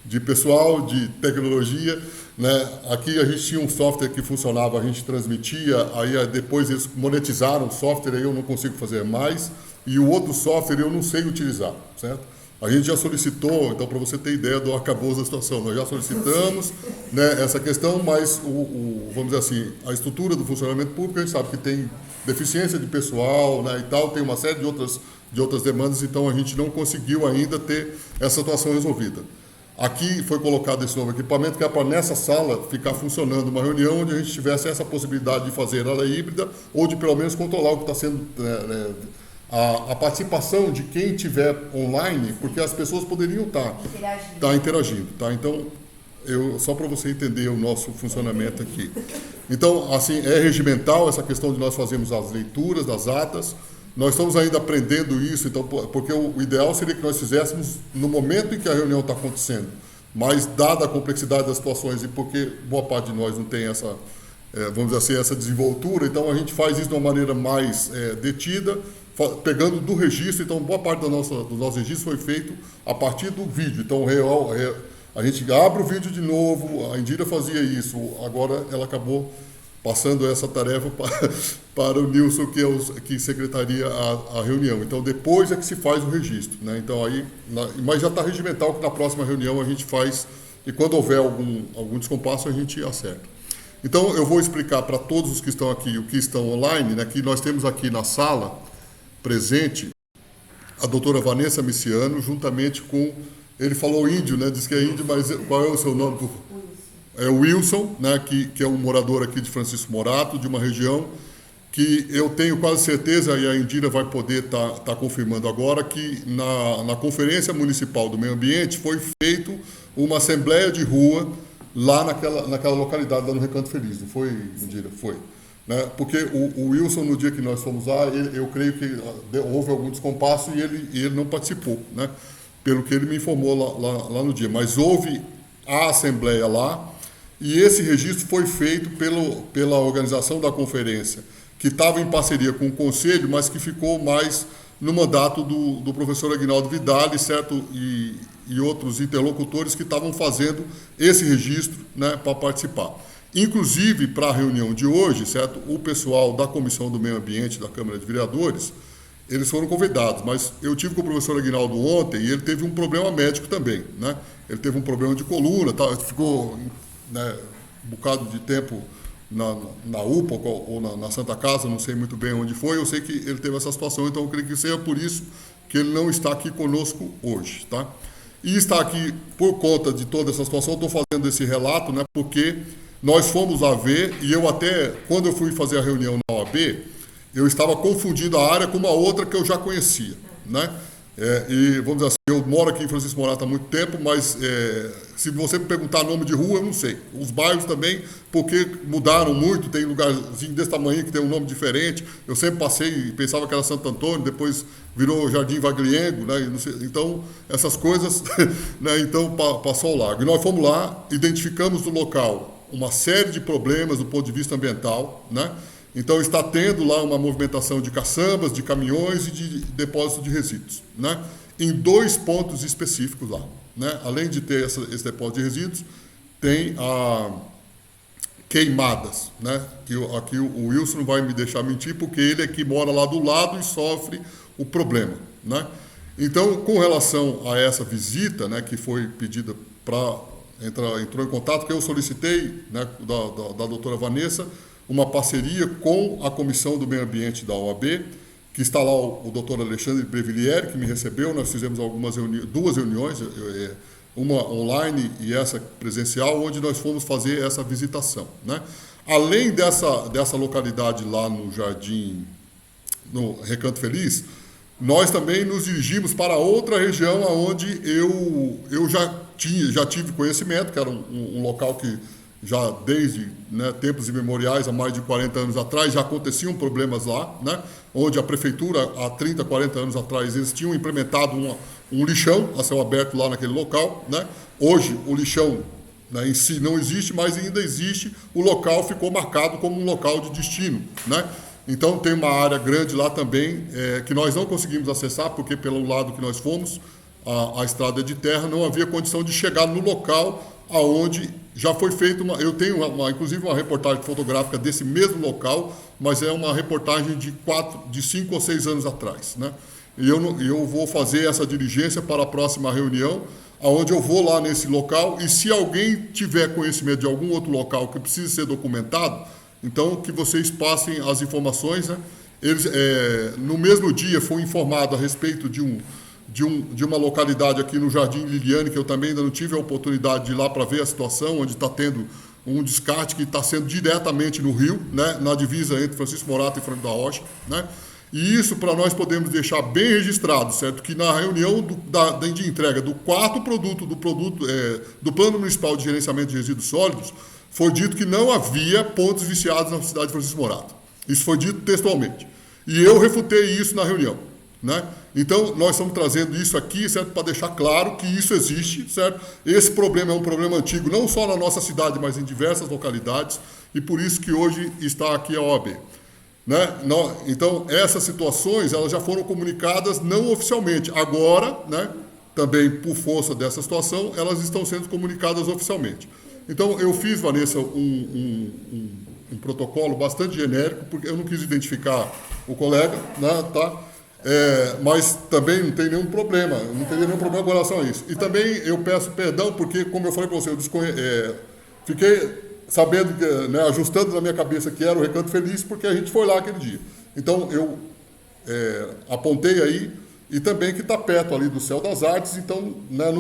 de pessoal, de tecnologia, né? Aqui a gente tinha um software que funcionava, a gente transmitia, aí depois eles monetizaram o software, aí eu não consigo fazer mais, e o outro software eu não sei utilizar, certo? A gente já solicitou, então para você ter ideia do acabouço da situação, nós já solicitamos, né, essa questão, mas vamos dizer assim, a estrutura do funcionamento público, a gente sabe que tem deficiência de pessoal, né, e tal, tem uma série de outras demandas, então a gente não conseguiu ainda ter essa situação resolvida. Aqui foi colocado esse novo equipamento que é para nessa sala ficar funcionando uma reunião onde a gente tivesse essa possibilidade de fazer ela híbrida ou de pelo menos controlar o que está sendo a participação de quem estiver online, porque as pessoas poderiam estar interagindo, tá? Então, só para você entender o nosso funcionamento aqui. Então, assim, é regimental essa questão de nós fazermos as leituras das atas. Nós estamos ainda aprendendo isso, então, porque o ideal seria que nós fizéssemos no momento em que a reunião está acontecendo. Mas, dada a complexidade das situações e porque boa parte de nós não tem essa, vamos dizer assim, essa desenvoltura, então a gente faz isso de uma maneira mais detida, pegando do registro. Então, boa parte do nosso registro foi feito a partir do vídeo. Então, a gente abre o vídeo de novo, a Indira fazia isso, agora ela acabou passando essa tarefa para o Nilson, que secretaria a reunião. Então, depois é que se faz o registro, né? Então, mas já está regimental que na próxima reunião a gente faz, e quando houver algum descompasso, a gente acerta. Então, eu vou explicar para todos os que estão aqui, o que estão online, né, que nós temos aqui na sala, presente, a doutora Vanessa Miciano, juntamente com, ele falou índio, né, diz que é índio, mas qual é o seu nome? É o Wilson, né, que é um morador aqui de Francisco Morato, de uma região que eu tenho quase certeza, e a Indira vai poder tá confirmando agora, que na Conferência Municipal do Meio Ambiente foi feito uma assembleia de rua lá naquela localidade, lá no Recanto Feliz, não foi, Indira? Foi. Né? Porque o Wilson, no dia que nós fomos lá, eu creio que houve algum descompasso e ele não participou, né? Pelo que ele me informou lá no dia. Mas houve a assembleia lá, e esse registro foi feito pela organização da conferência, que estava em parceria com o Conselho, mas que ficou mais no mandato do professor Aguinaldo Vidal, certo? E outros interlocutores que estavam fazendo esse registro, né, para participar. Inclusive, para a reunião de hoje, certo? O pessoal da Comissão do Meio Ambiente da Câmara de Vereadores, eles foram convidados, mas eu tive com o professor Aguinaldo ontem e ele teve um problema médico também, né? Ele teve um problema de coluna, ficou, né, um bocado de tempo na UPA ou na Santa Casa, não sei muito bem onde foi, eu sei que ele teve essa situação, então eu creio que seja por isso que ele não está aqui conosco hoje, tá? E está aqui por conta de toda essa situação, eu estou fazendo esse relato, né, porque nós fomos lá ver, e eu até, quando eu fui fazer a reunião na OAB, eu estava confundindo a área com uma outra que eu já conhecia, né? E vamos dizer assim, eu moro aqui em Francisco Morato há muito tempo, mas se você me perguntar nome de rua, eu não sei. Os bairros também, porque mudaram muito, tem lugarzinho desse tamanho que tem um nome diferente. Eu sempre passei e pensava que era Santo Antônio, depois virou Jardim Vagliengo, né? Então, essas coisas, né? Então, passou ao largo. E nós fomos lá, identificamos no local uma série de problemas do ponto de vista ambiental, né? Então, está tendo lá uma movimentação de caçambas, de caminhões e de depósito de resíduos, né? Em 2 pontos específicos lá, né? Além de ter esse depósito de resíduos, tem queimadas, né? Que aqui o Wilson não vai me deixar mentir, porque ele é que mora lá do lado e sofre o problema, né? Então, com relação a essa visita, né, que foi pedida entrou em contato, que eu solicitei, né, da doutora Vanessa, uma parceria com a Comissão do Meio Ambiente da OAB, que está lá o doutor Alexandre Brevilieri, que me recebeu. Nós fizemos 2 reuniões, uma online e essa presencial, onde nós fomos fazer essa visitação, né? Além dessa localidade lá no Jardim, no Recanto Feliz, nós também nos dirigimos para outra região onde eu já tive conhecimento, que era um local que já desde, né, tempos imemoriais, há mais de 40 anos atrás, já aconteciam problemas lá, né, onde a prefeitura, há 30, 40 anos atrás, eles tinham implementado um lixão a céu aberto lá naquele local, né? Hoje o lixão, né, em si não existe, mas ainda existe, o local ficou marcado como um local de destino, né? Então tem uma área grande lá também, que nós não conseguimos acessar, porque pelo lado que nós fomos, a estrada de terra, não havia condição de chegar no local aonde já foi feito eu tenho inclusive uma reportagem fotográfica desse mesmo local, mas é uma reportagem de 5 ou 6 anos atrás, né? E eu vou fazer essa diligência para a próxima reunião, aonde eu vou lá nesse local, e se alguém tiver conhecimento de algum outro local que precise ser documentado, então que vocês passem as informações, né? Eles, no mesmo dia foi informado a respeito de uma localidade aqui no Jardim Liliane, que eu também ainda não tive a oportunidade de ir lá para ver a situação, onde está tendo um descarte que está sendo diretamente no rio, né, na divisa entre Francisco Morato e Franco da Rocha, né? E isso para nós podemos deixar bem registrado, certo? Que na reunião de entrega do 4º produto do Plano Municipal de Gerenciamento de Resíduos Sólidos, foi dito que não havia pontos viciados na cidade de Francisco Morato. Isso foi dito textualmente. E eu refutei isso na reunião, né? Então, nós estamos trazendo isso aqui, certo, para deixar claro que isso existe, certo? Esse problema é um problema antigo, não só na nossa cidade, mas em diversas localidades, e por isso que hoje está aqui a OAB, né? Então, essas situações, elas já foram comunicadas não oficialmente. Agora, né, também por força dessa situação, elas estão sendo comunicadas oficialmente. Então, eu fiz, Vanessa, um protocolo bastante genérico, porque eu não quis identificar o colega, né, tá? Mas também não tem nenhum problema, não teria nenhum problema com relação a isso. E também eu peço perdão, porque, como eu falei para você, eu fiquei sabendo, né, ajustando na minha cabeça que era o Recanto Feliz, porque a gente foi lá aquele dia. Então, eu apontei aí, e também que está perto ali do Céu das Artes, então, né,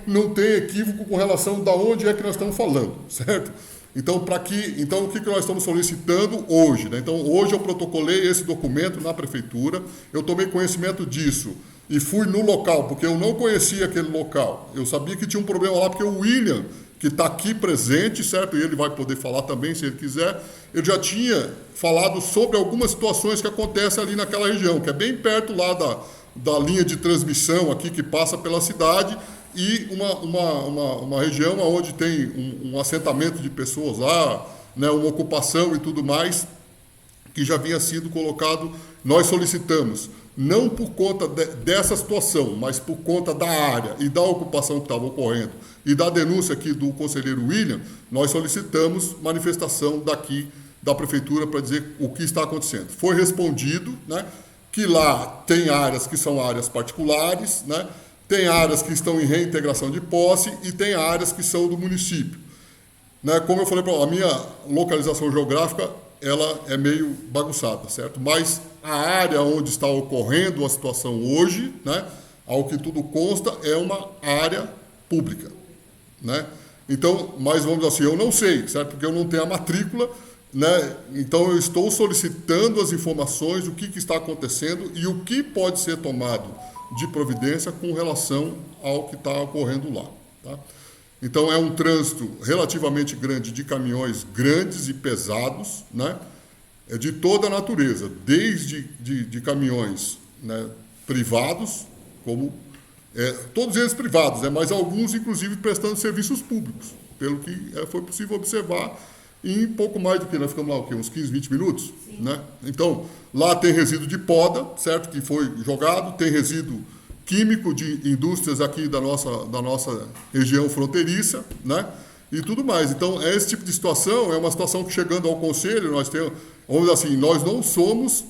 não tem equívoco com relação a onde é que nós estamos falando, certo? Então, o que nós estamos solicitando hoje, né? Então, hoje eu protocolei esse documento na prefeitura, eu tomei conhecimento disso e fui no local, porque eu não conhecia aquele local. Eu sabia que tinha um problema lá, porque o William, que está aqui presente, certo? E ele vai poder falar também, se ele quiser, ele já tinha falado sobre algumas situações que acontecem ali naquela região, que é bem perto lá da linha de transmissão aqui que passa pela cidade, e uma região onde tem um assentamento de pessoas lá, né, uma ocupação e tudo mais, que já havia sido colocado. Nós solicitamos, não por conta dessa situação, mas por conta da área e da ocupação que estava ocorrendo, e da denúncia aqui do conselheiro William, nós solicitamos manifestação daqui da prefeitura para dizer o que está acontecendo. Foi respondido, né? que lá tem áreas que são áreas particulares, né? Tem áreas que estão em reintegração de posse e tem áreas que são do município. Né? Como eu falei, a minha localização geográfica ela é meio bagunçada, certo? Mas a área onde está ocorrendo a situação hoje, né, ao que tudo consta, é uma área pública, né? Então, mas vamos dizer assim, eu não sei, certo? Porque eu não tenho a matrícula, né? Então eu estou solicitando as informações do que está acontecendo e o que pode ser tomado de providência com relação ao que está ocorrendo lá, tá? Então, é um trânsito relativamente grande de caminhões grandes e pesados, né? De toda a natureza, desde de caminhões, né, privados, como todos eles privados, né, mas alguns, inclusive, prestando serviços públicos, pelo que foi possível observar em pouco mais do que, nós ficamos lá, o quê? Uns 15, 20 minutos? Né? Então, lá tem resíduo de poda, certo? Que foi jogado, tem resíduo químico de indústrias aqui da nossa região fronteiriça, né? E tudo mais. Então, esse tipo de situação é uma situação que, chegando ao Conselho, nós temos, vamos dizer assim, nós não somos,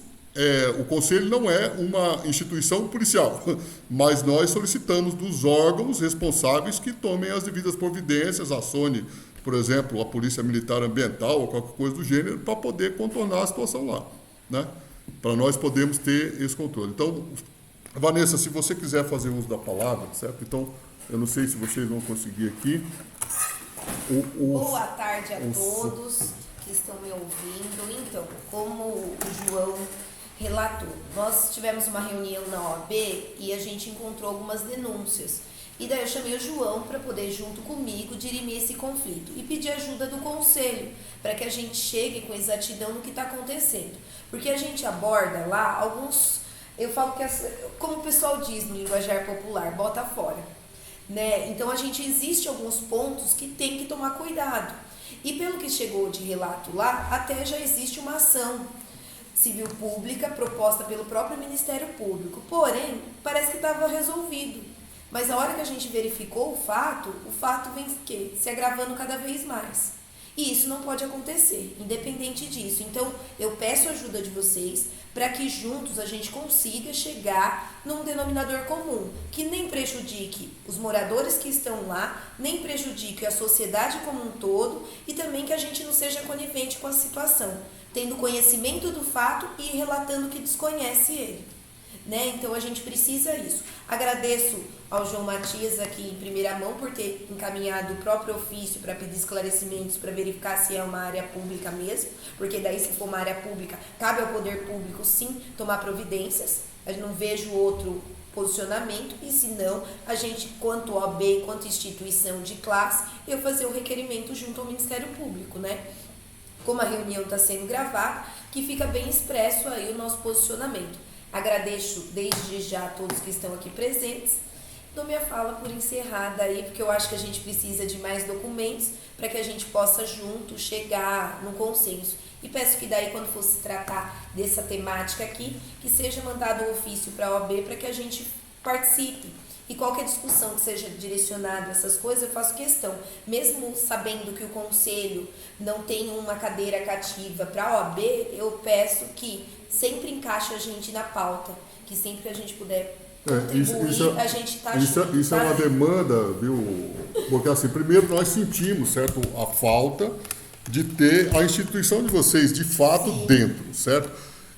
o Conselho não é uma instituição policial, mas nós solicitamos dos órgãos responsáveis que tomem as devidas providências, acione, por exemplo, a Polícia Militar Ambiental ou qualquer coisa do gênero, para poder contornar a situação lá, né? Para nós podermos ter esse controle. Então, Vanessa, se você quiser fazer uso da palavra, certo? Então, eu não sei se vocês vão conseguir aqui. Boa tarde a todos que estão me ouvindo. Então, como o João relatou, nós tivemos uma reunião na OAB e a gente encontrou algumas denúncias. E daí eu chamei o João para poder, junto comigo, dirimir esse conflito e pedir ajuda do Conselho, para que a gente chegue com exatidão no que está acontecendo. Porque a gente aborda lá alguns, eu falo que, como o pessoal diz no linguajar popular, bota fora. Né? Então, existe alguns pontos que tem que tomar cuidado. E pelo que chegou de relato lá, até já existe uma ação civil pública proposta pelo próprio Ministério Público. Porém, parece que estava resolvido. Mas a hora que a gente verificou o fato vem se agravando cada vez mais. E isso não pode acontecer, independente disso. Então, eu peço a ajuda de vocês para que juntos a gente consiga chegar num denominador comum, que nem prejudique os moradores que estão lá, nem prejudique a sociedade como um todo e também que a gente não seja conivente com a situação, tendo conhecimento do fato e relatando que desconhece ele. Né? Então a gente precisa isso. Agradeço ao João Matias aqui em primeira mão por ter encaminhado o próprio ofício para pedir esclarecimentos, para verificar se é uma área pública mesmo, porque daí, se for uma área pública, cabe ao poder público sim tomar providências. Eu não vejo outro posicionamento, e se não, a gente, quanto OAB, quanto instituição de classe, eu fazer o requerimento junto ao Ministério Público, né? Como a reunião está sendo gravada, que fica bem expresso aí o nosso posicionamento. Agradeço desde já a todos que estão aqui presentes. Dou minha fala por encerrada aí, porque eu acho que a gente precisa de mais documentos para que a gente possa junto chegar no consenso. E peço que daí, quando for se tratar dessa temática aqui, que seja mandado um ofício para a OAB para que a gente participe. E qualquer discussão que seja direcionada a essas coisas, eu faço questão. Mesmo sabendo que o Conselho não tem uma cadeira cativa para a OAB, eu peço que sempre encaixe a gente na pauta, que sempre que a gente puder contribuir, a gente está junto. Isso é uma demanda, viu? Porque assim, primeiro nós sentimos, certo, a falta de ter a instituição de vocês de fato dentro, certo?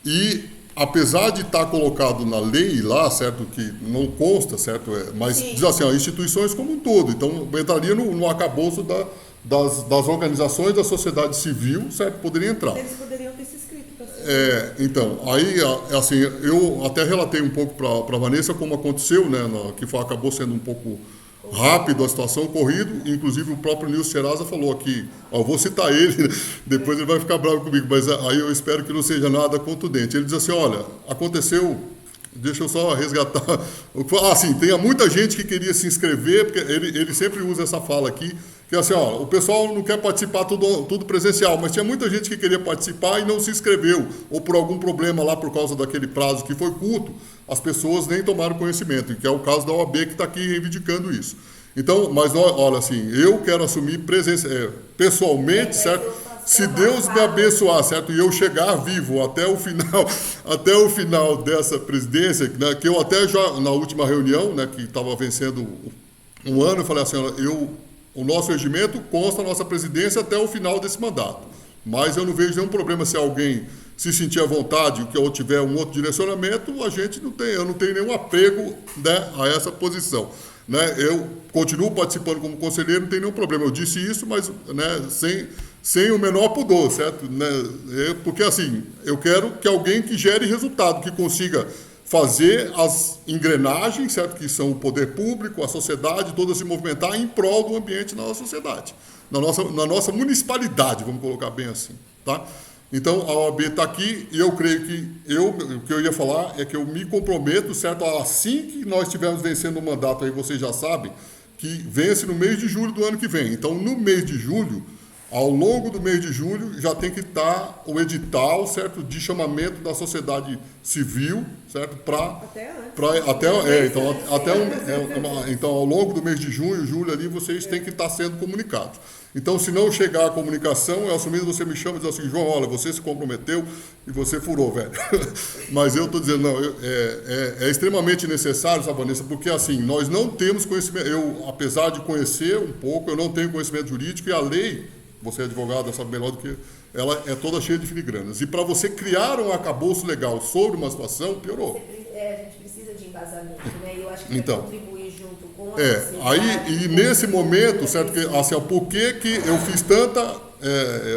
E apesar de estar colocado na lei lá, certo, que não consta, certo, mas diz assim, instituições como um todo, então entraria no arcabouço das organizações da sociedade civil, certo, poderia entrar. Eles poderiam ter se inscrito. Então, aí, assim, eu até relatei um pouco para a Vanessa como aconteceu, né, que acabou sendo um pouco rápido a situação, corrido, inclusive o próprio Nilson Serasa falou aqui, eu vou citar ele, depois ele vai ficar bravo comigo, mas aí eu espero que não seja nada contundente. Ele diz assim, olha, aconteceu, deixa eu só resgatar, assim, tem muita gente que queria se inscrever, porque ele sempre usa essa fala aqui, que assim, ó, o pessoal não quer participar tudo presencial, mas tinha muita gente que queria participar e não se inscreveu, ou por algum problema lá por causa daquele prazo que foi curto, as pessoas nem tomaram conhecimento, que é o caso da OAB que está aqui reivindicando isso. Então, mas olha assim, eu quero assumir pessoalmente, certo? se Deus me abençoar, certo? E eu chegar vivo até o final dessa presidência, né, que eu até já, na última reunião, né, que estava vencendo um ano, eu falei assim, o nosso regimento consta a nossa presidência até o final desse mandato. Mas eu não vejo nenhum problema se alguém se sentir à vontade, que eu tiver um outro direcionamento, eu não tenho nenhum apego, né, a essa posição. Né? Eu continuo participando como conselheiro, não tem nenhum problema. Eu disse isso, mas, né, sem o menor pudor, certo? Né? Porque assim, eu quero que alguém que gere resultado, que consiga fazer as engrenagens, certo? Que são o poder público, a sociedade, toda se movimentar em prol do ambiente na nossa sociedade, na nossa municipalidade, vamos colocar bem assim, tá? Então, a OAB está aqui e eu creio que o que eu ia falar é que eu me comprometo, certo? Assim que nós estivermos vencendo o mandato, aí vocês já sabem, que vence no mês de julho do ano que vem. Então, no mês de julho, ao longo do mês de julho, já tem que estar o edital, certo? De chamamento da sociedade civil, certo? Então, ao longo do mês de junho, julho ali, vocês têm que estar sendo comunicados. Então, se não chegar a comunicação, eu assumindo, você me chama e diz assim, João, olha, você se comprometeu e você furou, velho. Mas eu estou dizendo, não, é extremamente necessário, sabe, Vanessa, porque assim, nós não temos conhecimento, eu, apesar de conhecer um pouco, eu não tenho conhecimento jurídico e a lei, você é advogado, sabe melhor do que ela, é toda cheia de filigranas. E para você criar um arcabouço legal sobre uma situação, piorou. A gente precisa de embasamento, né? Eu acho que então, contribuir junto com a sociedade. Aí, e nesse momento, certo, que, assim, por que eu fiz tanta,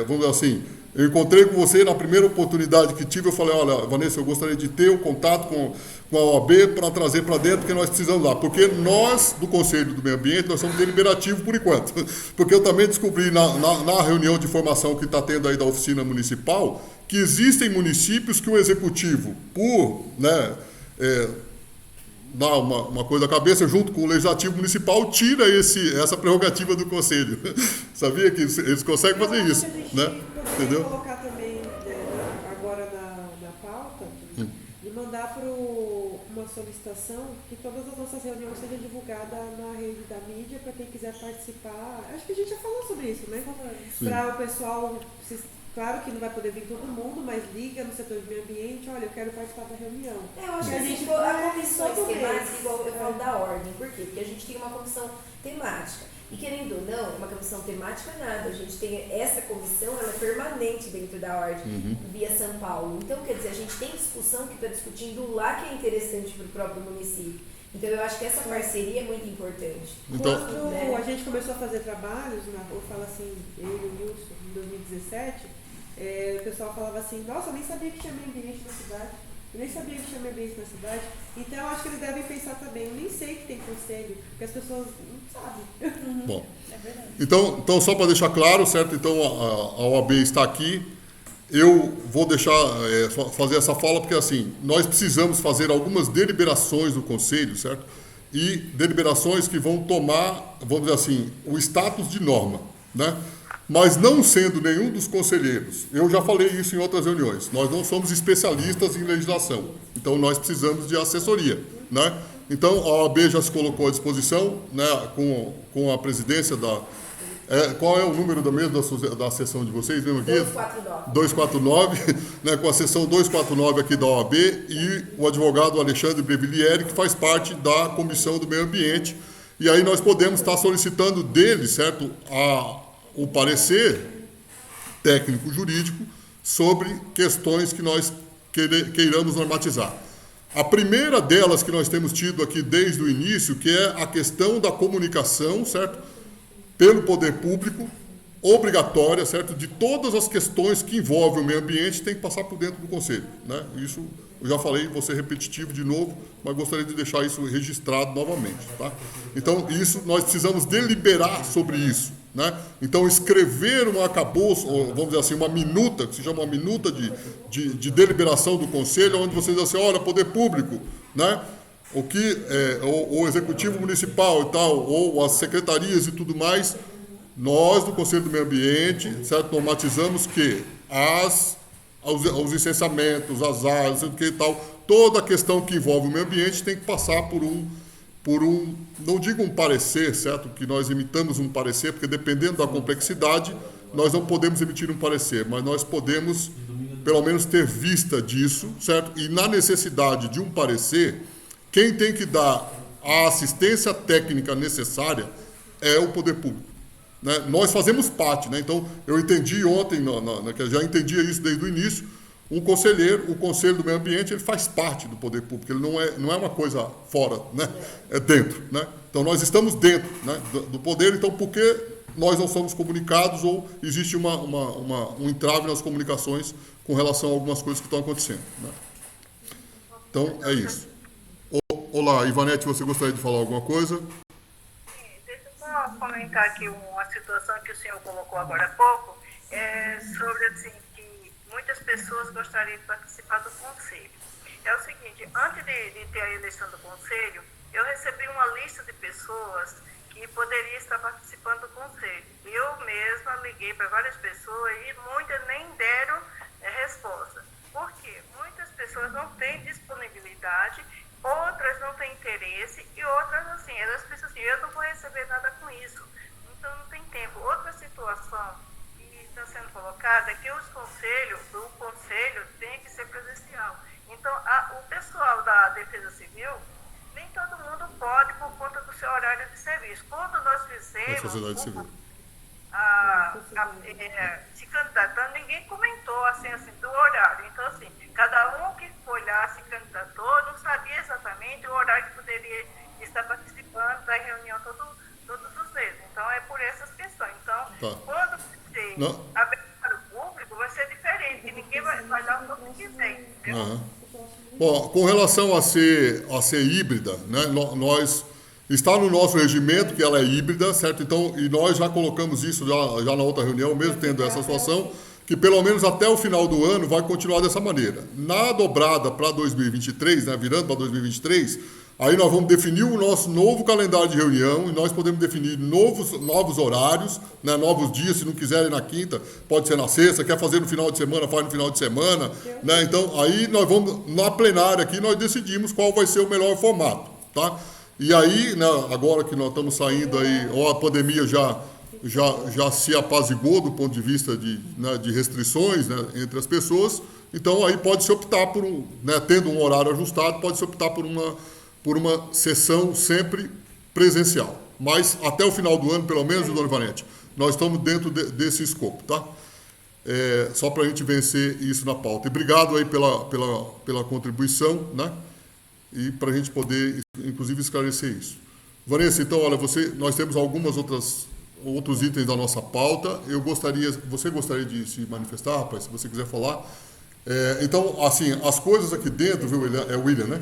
vamos dizer assim, eu encontrei com você na primeira oportunidade que tive, eu falei, olha, Vanessa, eu gostaria de ter um contato com a OAB para trazer para dentro, porque nós precisamos lá. Porque nós, do Conselho do Meio Ambiente, nós somos deliberativos por enquanto. Porque eu também descobri na reunião de formação que está tendo aí da oficina municipal, que existem municípios que o executivo, por, né, dar uma coisa à cabeça, junto com o legislativo municipal, tira essa prerrogativa do Conselho. Sabia que eles conseguem fazer isso, né? Entendeu? Colocar também agora na pauta e mandar para uma solicitação que todas as nossas reuniões sejam divulgadas na rede da mídia para quem quiser participar. Acho que a gente já falou sobre isso, né? Para o pessoal, claro que não vai poder vir todo mundo, mas liga no setor de meio ambiente, olha, eu quero participar da reunião. Eu acho que a gente a comissão temática, igual eu falo da ordem. Por quê? Porque a gente tem uma comissão temática. E querendo ou não, uma comissão temática nada. A gente tem essa comissão, ela é permanente dentro da ordem, via São Paulo. Então, quer dizer, a gente tem discussão que está discutindo lá que é interessante para o próprio município. Então, eu acho que essa parceria é muito importante. Então, quando a gente começou a fazer trabalhos, eu falo assim, eu e o Wilson, em 2017, o pessoal falava assim, nossa, eu nem sabia que tinha meio ambiente na cidade. Eu nem sabia que tinha meio ambiente na cidade. Então, eu acho que eles devem pensar também. Eu nem sei que tem conselho, porque as pessoas não sabem. Bom, então só para deixar claro, certo? Então, a OAB está aqui. Eu vou deixar fazer essa fala, porque assim, nós precisamos fazer algumas deliberações do Conselho, certo? E deliberações que vão tomar, vamos dizer assim, o status de norma, né? Mas não sendo nenhum dos conselheiros, eu já falei isso em outras reuniões, nós não somos especialistas em legislação, então nós precisamos de assessoria, né? Então a OAB já se colocou à disposição, né, com a presidência da... qual é o número da sessão de vocês? Mesmo aqui? 249, né, com a sessão 249 aqui da OAB e o advogado Alexandre Brevilieri, que faz parte da Comissão do Meio Ambiente, e aí nós podemos estar solicitando dele, certo, o parecer técnico-jurídico sobre questões que nós queiramos normatizar. A primeira delas que nós temos tido aqui desde o início, que é a questão da comunicação, certo? Pelo poder público, obrigatória, certo? De todas as questões que envolvem o meio ambiente, tem que passar por dentro do Conselho, né? Isso eu já falei, vou ser repetitivo de novo, mas gostaria de deixar isso registrado novamente, tá? Então, isso, nós precisamos deliberar sobre isso, né? Então, escrever um arcabouço, ou vamos dizer assim, uma minuta, que se chama uma minuta de deliberação do Conselho, onde você diz assim, olha, poder público, né? O Executivo Municipal e tal, ou as secretarias e tudo mais, nós, do Conselho do Meio Ambiente, certo? Normatizamos que os licenciamentos, as áreas, e tal, toda a questão que envolve o meio ambiente tem que passar por um, não digo um parecer, certo? Que nós imitamos um parecer, porque dependendo da complexidade, nós não podemos emitir um parecer, mas nós podemos, pelo menos, ter vista disso, certo? E na necessidade de um parecer, quem tem que dar a assistência técnica necessária é o poder público. Né? Nós fazemos parte, né? Então, eu entendi ontem, que eu já entendia isso desde o início, o Conselho do Meio Ambiente, ele faz parte do poder público, ele não é uma coisa fora, né? É dentro, né? Então, nós estamos dentro, né, do poder, então por que nós não somos comunicados ou existe um entrave nas comunicações com relação a algumas coisas que estão acontecendo, né? Então, é isso. Olá, Ivanete, você gostaria de falar alguma coisa? Deixa eu só comentar aqui uma situação que o senhor colocou agora há pouco, sobre assim, que muitas pessoas gostariam de participar do conselho. É o seguinte, antes de ter a eleição do conselho, eu recebi uma lista de pessoas que poderiam estar participando do conselho. Eu mesma liguei para várias pessoas e muitas nem deram resposta. Por quê? Muitas pessoas não têm disponibilidade, outras não têm interesse e outras, assim, elas pensam assim, eu não vou receber nada com isso, então não tem tempo. Outra situação que está sendo colocada é que o conselho tem que ser presencial. Então, o pessoal da Defesa Civil, nem todo mundo pode por conta do seu horário de serviço. Quando nós fizemos se candidatando, ninguém comentou assim, do horário. Então, assim, cada um que foi lá se candidatou não sabia exatamente o horário que poderia estar participando da reunião todos os meses. Então, é por essas questões. Então, quando você abrir para o público, vai ser diferente. Ninguém vai dar o que quiser, entendeu? Bom, com relação a ser híbrida, né, está no nosso regimento que ela é híbrida, certo? Então, e nós já colocamos isso já na outra reunião, mesmo tendo essa situação, que pelo menos até o final do ano vai continuar dessa maneira. Na dobrada para 2023, né, virando para 2023, aí nós vamos definir o nosso novo calendário de reunião e nós podemos definir novos horários, né, novos dias, se não quiserem na quinta, pode ser na sexta, quer fazer no final de semana, faz no final de semana, né? Então, aí nós vamos, na plenária aqui, nós decidimos qual vai ser o melhor formato, tá? E aí, né, agora que nós estamos saindo aí, ou a pandemia já se apaziguou do ponto de vista de restrições, né, entre as pessoas, então aí pode-se optar por tendo um horário ajustado, pode-se optar por uma sessão sempre presencial. Mas até o final do ano, pelo menos, dona Ivanete, nós estamos dentro desse escopo, tá? Só para a gente vencer isso na pauta. E obrigado aí pela contribuição, né? E para a gente poder, inclusive, esclarecer isso. Vanessa, então, olha, nós temos outros itens da nossa pauta. Você gostaria de se manifestar, rapaz, se você quiser falar? Então, assim, as coisas aqui dentro, viu, é o William, né?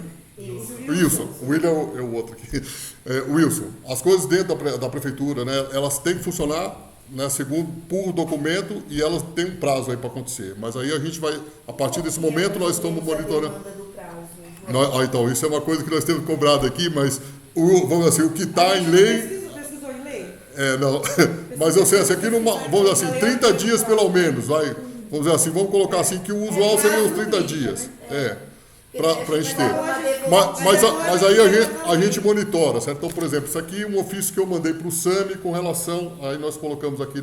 Wilson. O William é o outro aqui. Wilson, as coisas dentro da prefeitura, né, elas têm que funcionar, né, segundo por documento e elas têm um prazo aí para acontecer. Mas aí a gente vai, a partir desse momento, nós estamos monitorando. Então, isso é uma coisa que nós temos cobrado aqui, mas vamos dizer assim, o que está em lei. Pesquisou em lei? Não. Mas eu sei assim, aqui vamos dizer assim, 30 dias pelo menos, vai. Vamos dizer assim, vamos colocar assim que o usual seria uns 30 dias. Para a gente ter. Mas aí a gente monitora, certo? Então, por exemplo, isso aqui é um ofício que eu mandei para o SAMI com relação, aí nós colocamos aqui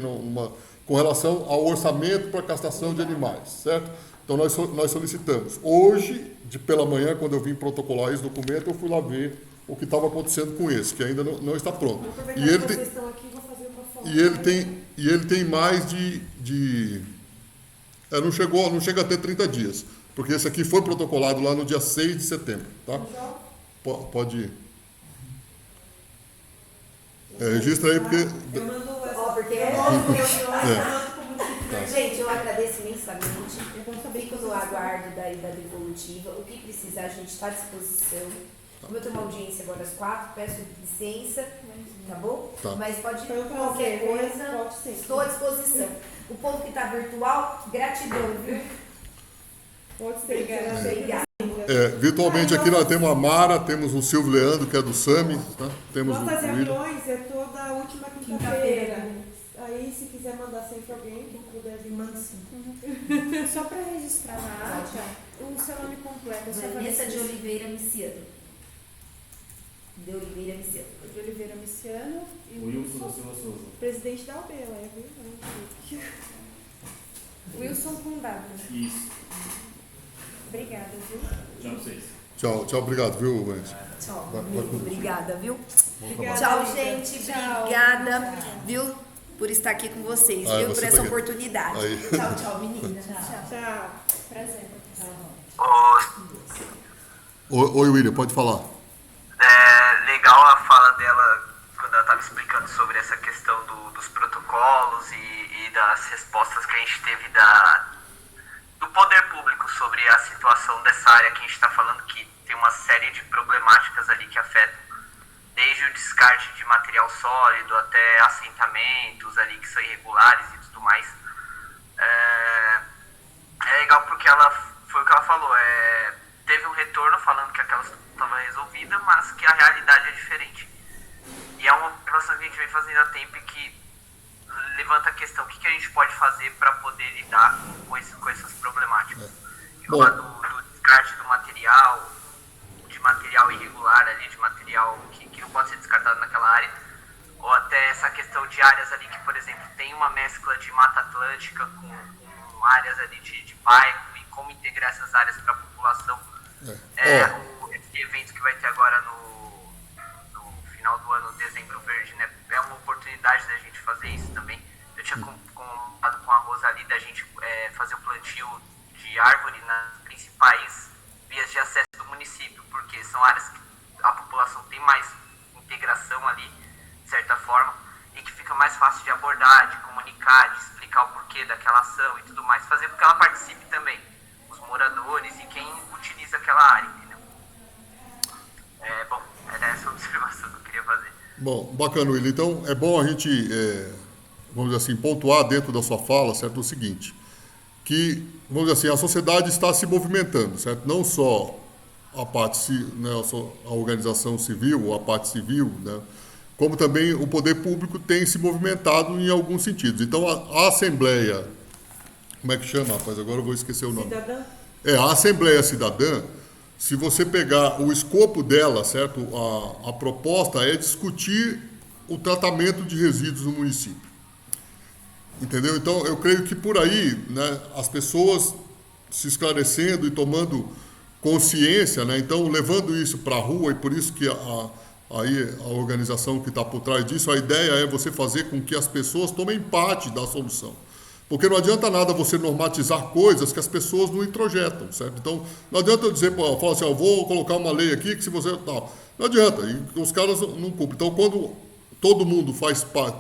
com relação ao orçamento para castração de animais, certo? Então, nós solicitamos. Hoje, pela manhã, quando eu vim protocolar esse documento, eu fui lá ver o que estava acontecendo com esse, que ainda não está pronto. E ele tem mais não chega a ter 30 dias, porque esse aqui foi protocolado lá no dia 6 de setembro, tá? Pode ir. Registra aí, porque... Eu mando Gente, eu agradeço imensamente. Fico no aguardo da devolutiva. O que precisar, a gente está à disposição. Como eu tenho uma audiência agora às 4, peço licença, tá bom? Tá. Mas pode qualquer coisa, estou à disposição. O povo que está virtual, gratidão, viu? Pode ser. Obrigada. Virtualmente aqui nós temos a Mara, temos o Silvio Leandro, que é do SAMI, tá? Temos Nossas o William. reuniões é toda última quinta-feira. Aí, se quiser mandar sempre alguém, quem puder vir, manda sim. Só para registrar na ata, o seu nome completo. Vanessa de Oliveira Miciano. De Oliveira Miciano. De Oliveira Miciano e Wilson da Silva Souza. Presidente da UB, ela é verdade. Wilson com W. Isso. Obrigada, viu? Tchau pra vocês. Tchau, obrigado, viu, Vanessa? Tchau, Vai amigo. com- Obrigada, viu? Obrigada, Tchau, amiga. gente. Tchau. Obrigada, viu? Por estar aqui com vocês, Ah, viu? você Por essa tá aqui. oportunidade. Aí. Tchau, tchau, meninas. Tchau. Prazer. Oi, William, pode falar. Legal a fala dela quando ela estava explicando sobre essa questão dos protocolos e das respostas que a gente teve do poder público sobre a situação dessa área que a gente está falando, que tem uma série de problemáticas ali que afetam desde o descarte de material sólido até assentamentos ali que são irregulares e tudo mais. É legal porque foi o que ela falou, teve um retorno falando que aquela estava resolvida, mas que a realidade é diferente. E é uma observação que a gente vem fazendo há tempo e que levanta a questão: o que a gente pode fazer para poder lidar com essas problemáticas. E o lado do descarte do material, de material irregular ali, de material que não pode ser descartado naquela área, ou até essa questão de áreas ali que, por exemplo, tem uma mescla de Mata Atlântica com áreas ali de bairro, e como integrar essas áreas para a população. Esse evento que vai ter agora no final do ano, Dezembro Verde, né, é uma oportunidade da gente fazer isso também. Eu tinha combinado com a Rosalie da gente fazer o plantio de árvore nas principais vias de acesso do município, porque são áreas que a população tem mais integração ali, de certa forma, e que fica mais fácil de abordar, de comunicar, de explicar o porquê daquela ação e tudo mais, fazer com que ela participe também, os moradores e quem utiliza aquela área, entendeu? Bom, era essa observação que eu queria fazer. Bom, bacana, William. Então, é bom a gente, vamos dizer assim, pontuar dentro da sua fala, certo, o seguinte, que, vamos dizer assim, a sociedade está se movimentando, certo? Não só a parte, né, a organização civil, a parte civil, né, como também o poder público tem se movimentado em alguns sentidos. Então, a Assembleia, como é que chama, rapaz? Agora eu vou esquecer o nome. Cidadã? A Assembleia Cidadã, se você pegar o escopo dela, certo? A proposta é discutir o tratamento de resíduos no município. Entendeu? Então, eu creio que por aí, né, as pessoas se esclarecendo e tomando consciência, né, então levando isso para a rua, e por isso que a organização que está por trás disso, a ideia é você fazer com que as pessoas tomem parte da solução. Porque não adianta nada você normatizar coisas que as pessoas não introjetam, certo? Então, não adianta eu dizer, falar assim, eu vou colocar uma lei aqui que se você... Não adianta, e os caras não cumprem. Então, quando todo mundo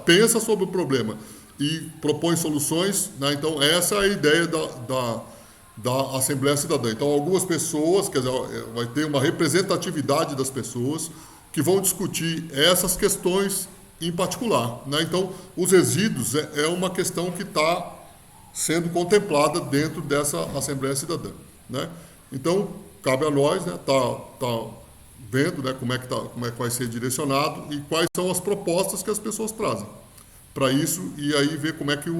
pensa sobre o problema e propõe soluções, né, então essa é a ideia da Assembleia Cidadã. Então, algumas pessoas, quer dizer, vai ter uma representatividade das pessoas que vão discutir essas questões em particular, né? Então, os resíduos é uma questão que está sendo contemplada dentro dessa Assembleia Cidadã, né? Então, cabe a nós, né, tá vendo, né, como é que vai ser direcionado e quais são as propostas que as pessoas trazem para isso, e aí ver como é que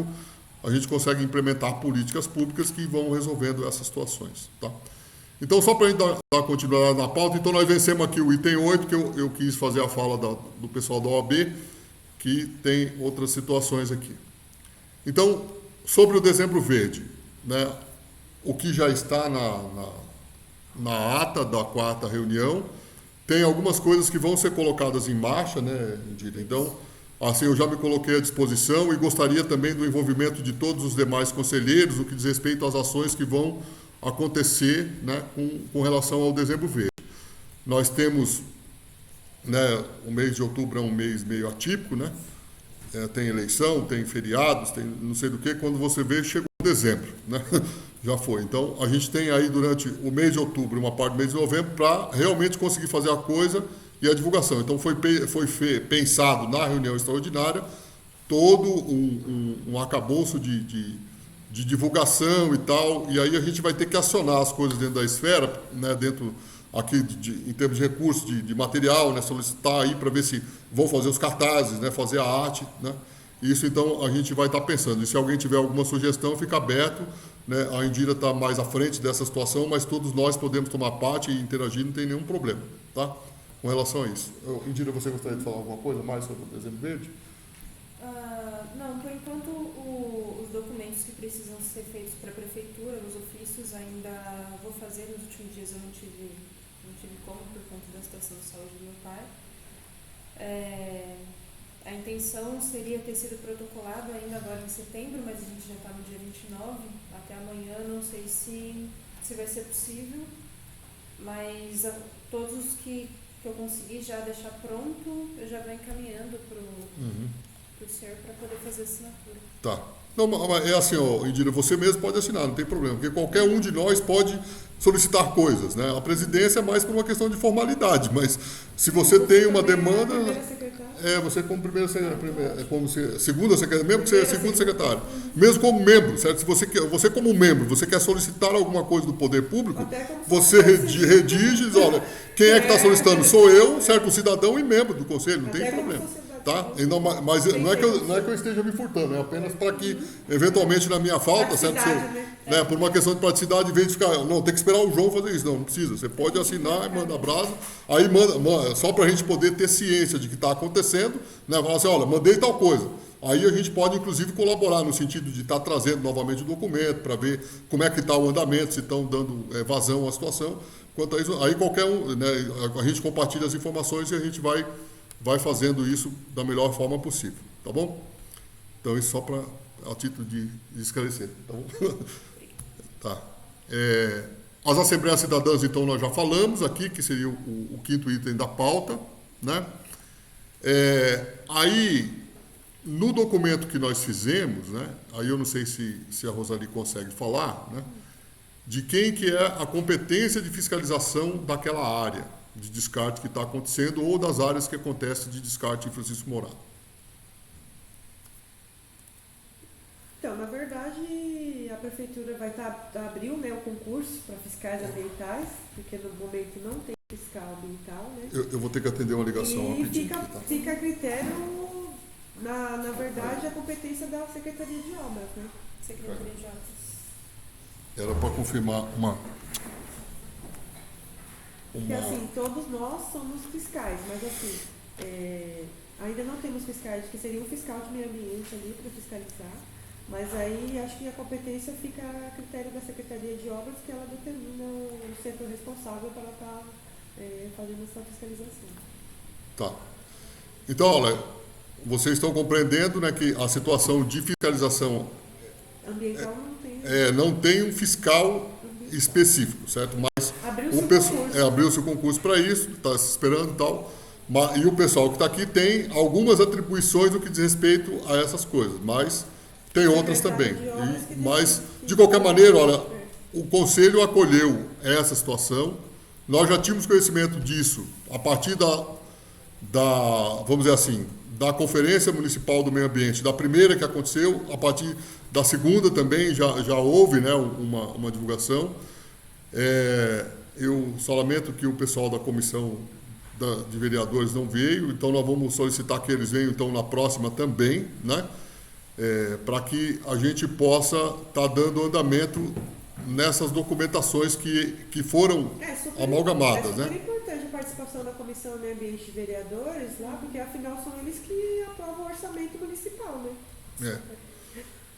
a gente consegue implementar políticas públicas que vão resolvendo essas situações, tá? Então, só para a gente dar continuidade na pauta, então nós vencemos aqui o item 8, que eu quis fazer a fala do pessoal da OAB, que tem outras situações aqui. Então, sobre o Dezembro Verde, né, o que já está na ata da 4ª reunião, tem algumas coisas que vão ser colocadas em marcha, né, Indira? Então, assim, eu já me coloquei à disposição e gostaria também do envolvimento de todos os demais conselheiros, no que diz respeito às ações que vão acontecer, né, com relação ao Dezembro Verde. Nós temos, né, o mês de outubro é um mês meio atípico, né? Tem eleição, tem feriados, tem não sei do que, quando você vê, chegou dezembro, né? Já foi. Então, a gente tem aí durante o mês de outubro, uma parte do mês de novembro, para realmente conseguir fazer a coisa e a divulgação. Então, foi pensado na reunião extraordinária todo um arcabouço de divulgação e tal, e aí a gente vai ter que acionar as coisas dentro da esfera, né, dentro aqui em termos de recursos, de material, né, solicitar aí para ver se vão fazer os cartazes, né, fazer a arte, né, isso então a gente vai estar pensando, e se alguém tiver alguma sugestão, fica aberto, né, a Indira está mais à frente dessa situação, mas todos nós podemos tomar parte e interagir, não tem nenhum problema, tá? com relação a isso. Indira, você gostaria de falar alguma coisa mais sobre o desenho verde? Não, por enquanto os documentos que precisam ser feitos para a prefeitura, os ofícios, ainda vou fazer. Nos últimos dias eu não tive como, por conta da situação de saúde do meu pai. A intenção seria ter sido protocolado ainda agora em setembro, mas a gente já está no dia 29, até amanhã, não sei se vai ser possível, mas todos os que eu consegui já deixar pronto, eu já vou encaminhando para o senhor para poder fazer a assinatura. Tá. Não, mas é assim, Indira, você mesmo pode assinar, não tem problema, porque qualquer um de nós pode solicitar coisas, né? A presidência é mais por uma questão de formalidade, mas se você tem uma demanda, você como segunda secretária, mesmo que seja segundo secretário, mesmo como membro, certo? Se você como membro, você quer solicitar alguma coisa do poder público, você redige, diz, olha, quem é que está solicitando? Sou eu, certo? O cidadão e membro do conselho, não tem problema. Tá? Mas não é que eu esteja me furtando, é apenas para que, eventualmente, na minha falta, certo? Por uma questão de praticidade, em vez de ficar, não, tem que esperar o João fazer isso. Não precisa. Você pode assinar e manda brasa, aí manda só para a gente poder ter ciência de que está acontecendo, né? Falar assim, olha, mandei tal coisa. Aí a gente pode, inclusive, colaborar no sentido de estar trazendo novamente o documento para ver como é que está o andamento, se estão dando vazão à situação. Quanto a isso, aí qualquer um, né, a gente compartilha as informações e a gente vai fazendo isso da melhor forma possível, tá bom? Então, isso só para, a título de esclarecer, tá bom? Tá. As Assembleias Cidadãs, então, nós já falamos aqui, que seria o quinto item da pauta, né? Aí, no documento que nós fizemos, né? Aí eu não sei se a Rosali consegue falar, né? De quem que é a competência de fiscalização daquela área de descarte que está acontecendo ou das áreas que acontece de descarte em Francisco Morato. Então, na verdade, a prefeitura vai abriu, né, o concurso para fiscais ambientais, porque no momento não tem fiscal ambiental, né? Eu vou ter que atender uma ligação rapidinho. E fica a critério, na verdade, a competência da Secretaria de Obras, né? Secretaria de Obras. Era para confirmar uma... Porque, assim, todos nós somos fiscais, mas, assim, ainda não temos fiscais, que seria um fiscal de meio ambiente ali para fiscalizar, mas aí acho que a competência fica a critério da Secretaria de Obras, que ela determina o setor responsável para estar fazendo essa fiscalização. Tá. Então, olha, vocês estão compreendendo, né, que a situação de fiscalização ambiental não tem um fiscal específico, certo? Mas abriu-se o concurso para isso, está se esperando e tal. E o pessoal que está aqui tem algumas atribuições no que diz respeito a essas coisas, mas tem outras também. Mas, de qualquer maneira, olha, o Conselho acolheu essa situação. Nós já tínhamos conhecimento disso a partir vamos dizer assim, da Conferência Municipal do Meio Ambiente, da primeira que aconteceu, a partir da segunda também já houve, né, uma divulgação. Eu só lamento que o pessoal da comissão de vereadores não veio, então nós vamos solicitar que eles venham então na próxima também, né, para que a gente possa estar dando andamento nessas documentações que foram amalgamadas, né? É super importante a participação da Comissão de Ambiente de Vereadores lá, porque afinal são eles que aprovam o orçamento municipal, né?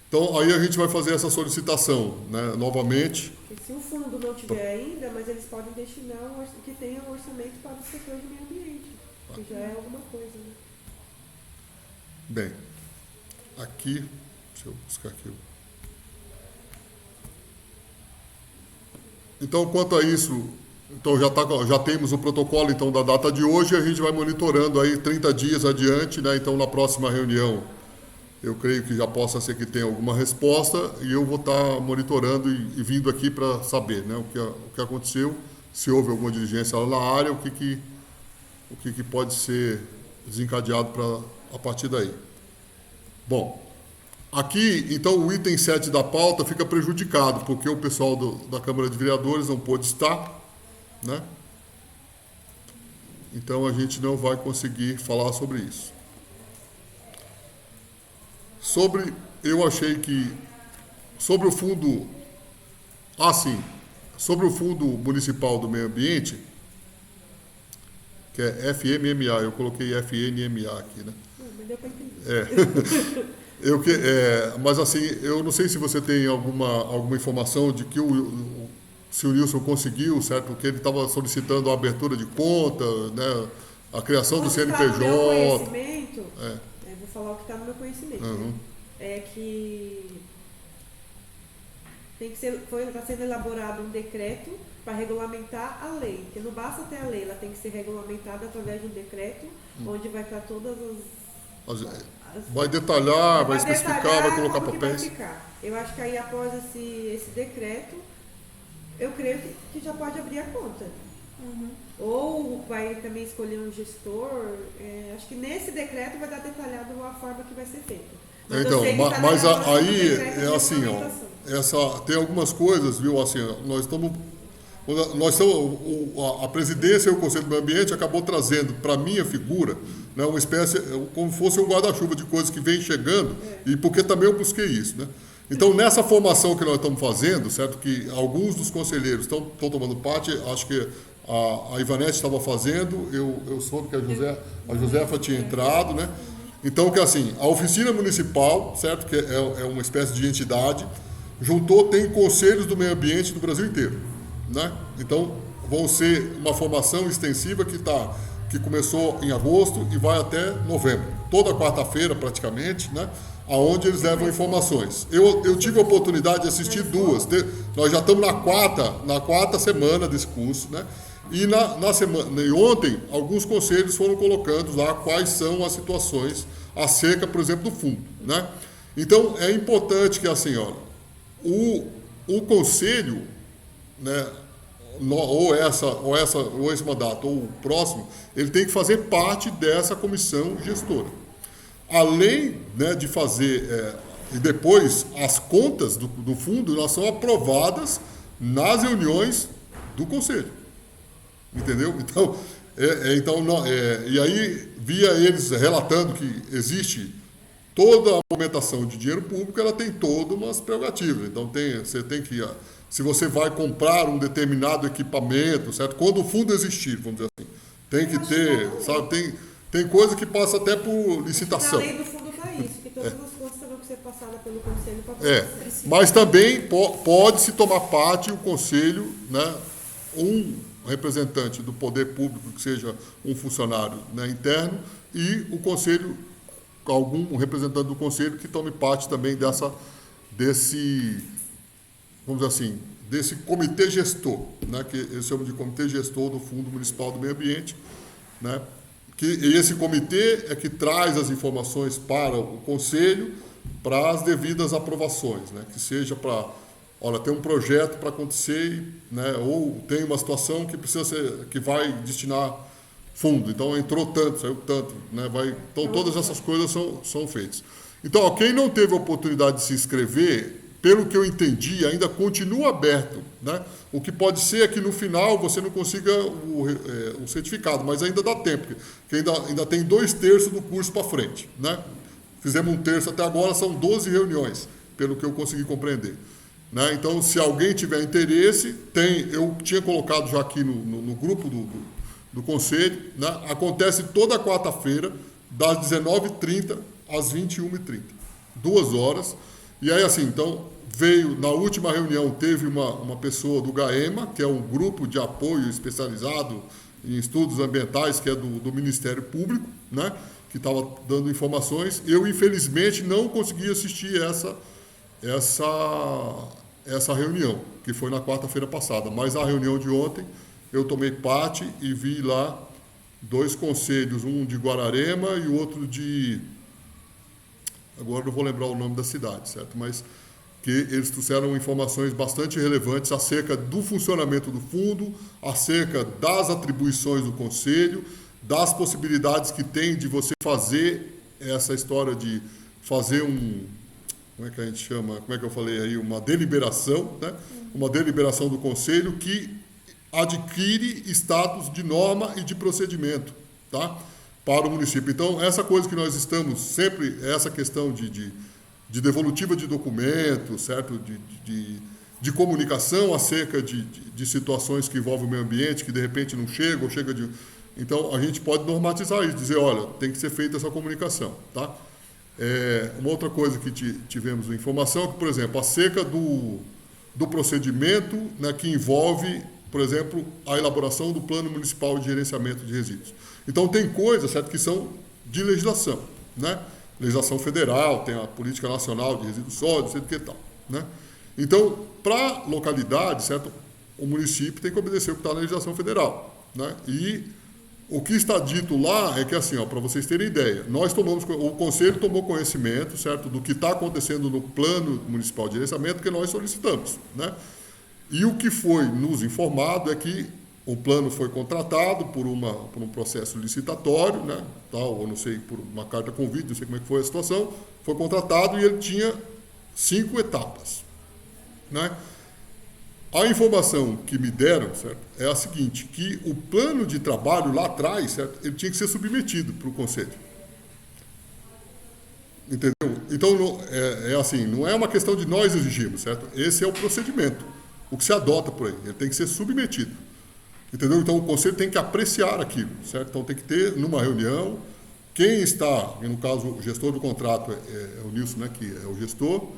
Então, aí a gente vai fazer essa solicitação, né, novamente. E se o fundo não tiver ainda, mas eles podem destinar que tenha um orçamento para o setor de meio ambiente, que já é alguma coisa, né? Bem, aqui, deixa eu buscar aqui. Então, quanto a isso, então já temos o protocolo então, da data de hoje, e a gente vai monitorando aí 30 dias adiante, né? Então, na próxima reunião, eu creio que já possa ser que tenha alguma resposta, e eu vou estar monitorando e vindo aqui para saber, né, o que aconteceu, se houve alguma diligência lá na área, o que pode ser desencadeado a partir daí. Bom, aqui, então, o item 7 da pauta fica prejudicado, porque o pessoal da Câmara de Vereadores não pôde estar, né? Então, a gente não vai conseguir falar sobre isso. Eu achei que, sobre o fundo Fundo Municipal do Meio Ambiente, que é FMMA, eu coloquei FNMA aqui, né? Mas deu para entender. Mas assim, eu não sei se você tem alguma informação de que se o Nilson conseguiu, certo? Porque ele estava solicitando a abertura de conta, né? A criação do CNPJ. No meu conhecimento, eu vou falar o que está no meu conhecimento. Uhum. Né? É que está sendo elaborado um decreto para regulamentar a lei. Porque não basta ter a lei, ela tem que ser regulamentada através de um decreto, onde vai estar todas vai detalhar, vai especificar, vai colocar papéis. Eu acho que aí após esse decreto, eu creio que já pode abrir a conta. Uhum. Ou vai também escolher um gestor. Acho que nesse decreto vai dar detalhado a forma que vai ser feita. Então, mas aí é assim, ó, tem algumas coisas, viu? Assim, nós estamos a presidência e o Conselho do Meio Ambiente acabou trazendo para a minha figura, né, uma espécie, como fosse um guarda-chuva de coisas que vem chegando, e porque também eu busquei isso, né? Então, nessa formação que nós estamos fazendo, certo, que alguns dos conselheiros estão tomando parte, acho que a Ivanete estava fazendo, eu soube que a Josefa tinha entrado, né? Então, que assim, a oficina municipal, certo, que é uma espécie de entidade, tem conselhos do meio ambiente do Brasil inteiro, né? Então, vão ser uma formação extensiva que começou em agosto e vai até novembro. Toda quarta-feira, praticamente, né? Aonde eles levam informações. Eu tive a oportunidade de assistir duas. Nós já estamos na quarta semana desse curso, né? E e ontem, alguns conselhos foram colocando lá quais são as situações acerca, por exemplo, do fundo, né? Então, é importante que, assim, olha, o conselho, né, ou esse mandato, ou o próximo, ele tem que fazer parte dessa comissão gestora. Além, né, de fazer, e depois as contas do fundo, elas são aprovadas nas reuniões do conselho. Entendeu? Então, e aí via eles relatando que existe toda a movimentação de dinheiro público, ela tem todas umas prerrogativas. Então, você tem que, se você vai comprar um determinado equipamento, certo? Quando o fundo existir, vamos dizer assim, tem que ter, sabe? Tem coisa que passa até por licitação. Na lei do fundo está isso, que todas as contas terão que ser passadas pelo conselho para mas também pode-se tomar parte o conselho, né? Um representante do poder público, que seja um funcionário, né, interno, e o conselho, algum representante do conselho que tome parte também desse, vamos dizer assim, desse comitê gestor, né, que eles chamam de comitê gestor do Fundo Municipal do Meio Ambiente, né, e esse comitê é que traz as informações para o conselho para as devidas aprovações, né, que seja para, olha, tem um projeto para acontecer, né, ou tem uma situação que que vai destinar fundo, então entrou tanto, saiu tanto, né, então todas essas coisas são feitas. Então, quem não teve a oportunidade de se inscrever, pelo que eu entendi, ainda continua aberto, né? O que pode ser é que no final você não consiga o certificado, mas ainda dá tempo, porque ainda tem 2/3 do curso para frente, né? Fizemos 1/3 até agora, são 12 reuniões, pelo que eu consegui compreender. Né? Então, se alguém tiver interesse, eu tinha colocado já aqui no grupo do conselho, né? Acontece toda quarta-feira, das 19h30 às 21h30, 2 horas. E aí, assim, então, na última reunião, teve uma pessoa do GAEMA, que é um grupo de apoio especializado em estudos ambientais, que é do Ministério Público, né? Que estava dando informações. Eu, infelizmente, não consegui assistir essa reunião, que foi na quarta-feira passada, mas a reunião de ontem eu tomei parte e vi lá 2 conselhos, um de Guararema e o outro agora não vou lembrar o nome da cidade, certo? Mas que eles trouxeram informações bastante relevantes acerca do funcionamento do fundo, acerca das atribuições do conselho, das possibilidades que tem de você fazer essa história de fazer como é que a gente chama, como é que eu falei aí, uma deliberação, né? Uma deliberação do conselho que adquire status de norma e de procedimento, tá? Para o município. Então, essa coisa que nós estamos sempre, essa questão de devolutiva de documentos, certo? De comunicação acerca de situações que envolvem o meio ambiente, que de repente não chega, ou chega Então, a gente pode normatizar isso, dizer, olha, tem que ser feita essa comunicação, tá? Uma outra coisa que tivemos informação é que, por exemplo, acerca do procedimento, né, que envolve, por exemplo, a elaboração do Plano Municipal de Gerenciamento de Resíduos. Então, tem coisas, certo, que são de legislação, né? Legislação federal, tem a Política Nacional de Resíduos Sólidos, sei o que tal, né? Então, para localidade, certo, o município tem que obedecer o que está na legislação federal, né? E o que está dito lá é que, assim, para vocês terem ideia, o Conselho tomou conhecimento, certo, do que está acontecendo no Plano Municipal de Gerenciamento que nós solicitamos, né? E o que foi nos informado é que o plano foi contratado por um processo licitatório, né, tal, ou não sei, por uma carta convite, não sei como é que foi a situação, foi contratado e ele tinha 5 etapas, né? A informação que me deram, certo, é a seguinte, que o plano de trabalho lá atrás, certo, ele tinha que ser submetido para o Conselho. Entendeu? Então, assim, não é uma questão de nós exigirmos, certo? Esse é o procedimento, o que se adota por aí, ele tem que ser submetido. Entendeu? Então, o Conselho tem que apreciar aquilo, certo? Então, tem que ter, numa reunião, quem está, no caso, o gestor do contrato é o Nilson, né, que é o gestor,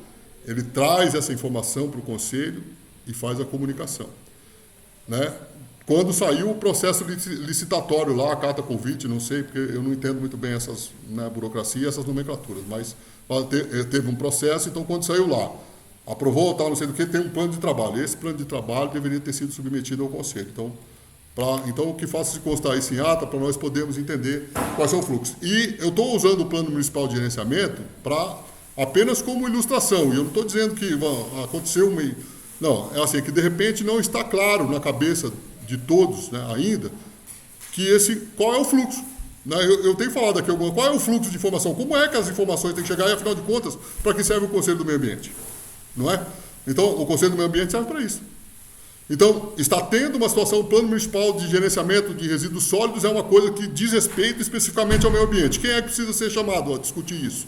ele traz essa informação para o Conselho e faz a comunicação, né? Quando saiu o processo licitatório lá, a carta convite, não sei, porque eu não entendo muito bem essas, né, burocracia, essas nomenclaturas, mas teve um processo, então quando saiu lá, aprovou, tal, não sei do que, tem um plano de trabalho. Esse plano de trabalho deveria ter sido submetido ao Conselho. Então o que faça-se constar isso em ata, para nós podermos entender quais são os fluxos. E eu estou usando o Plano Municipal de Gerenciamento apenas como ilustração, e eu não estou dizendo que aconteceu uma... Não, é assim, que de repente não está claro na cabeça de todos, né, ainda, qual é o fluxo. Né? Eu tenho falado aqui, qual é o fluxo de informação, como é que as informações têm que chegar e, afinal de contas, para que serve o Conselho do Meio Ambiente? Não é? Então, o Conselho do Meio Ambiente serve para isso. Então, está tendo uma situação, o Plano Municipal de Gerenciamento de Resíduos Sólidos é uma coisa que diz respeito especificamente ao meio ambiente. Quem é que precisa ser chamado a discutir isso?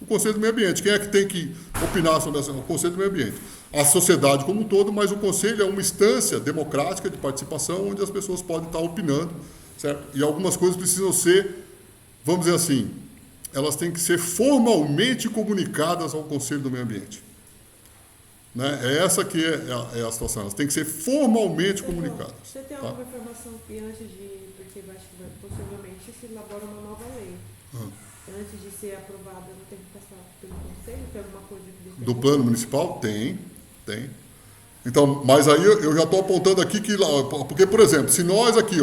O Conselho do Meio Ambiente. Quem é que tem que opinar sobre essa? O Conselho do Meio Ambiente. A sociedade como um todo, mas o Conselho é uma instância democrática de participação onde as pessoas podem estar opinando, certo? E algumas coisas precisam ser, vamos dizer assim, elas têm que ser formalmente comunicadas ao Conselho do Meio Ambiente. Né? É essa que é a situação, elas têm que ser formalmente comunicadas. Você tem tá? alguma informação que antes de, porque acho que possivelmente se elabora uma nova lei, antes de ser aprovada, não tem que passar pelo Conselho? Tem alguma coisa que depende? Do Plano Municipal? Tem. Então, mas aí eu já estou apontando aqui que, porque, por exemplo, se nós aqui,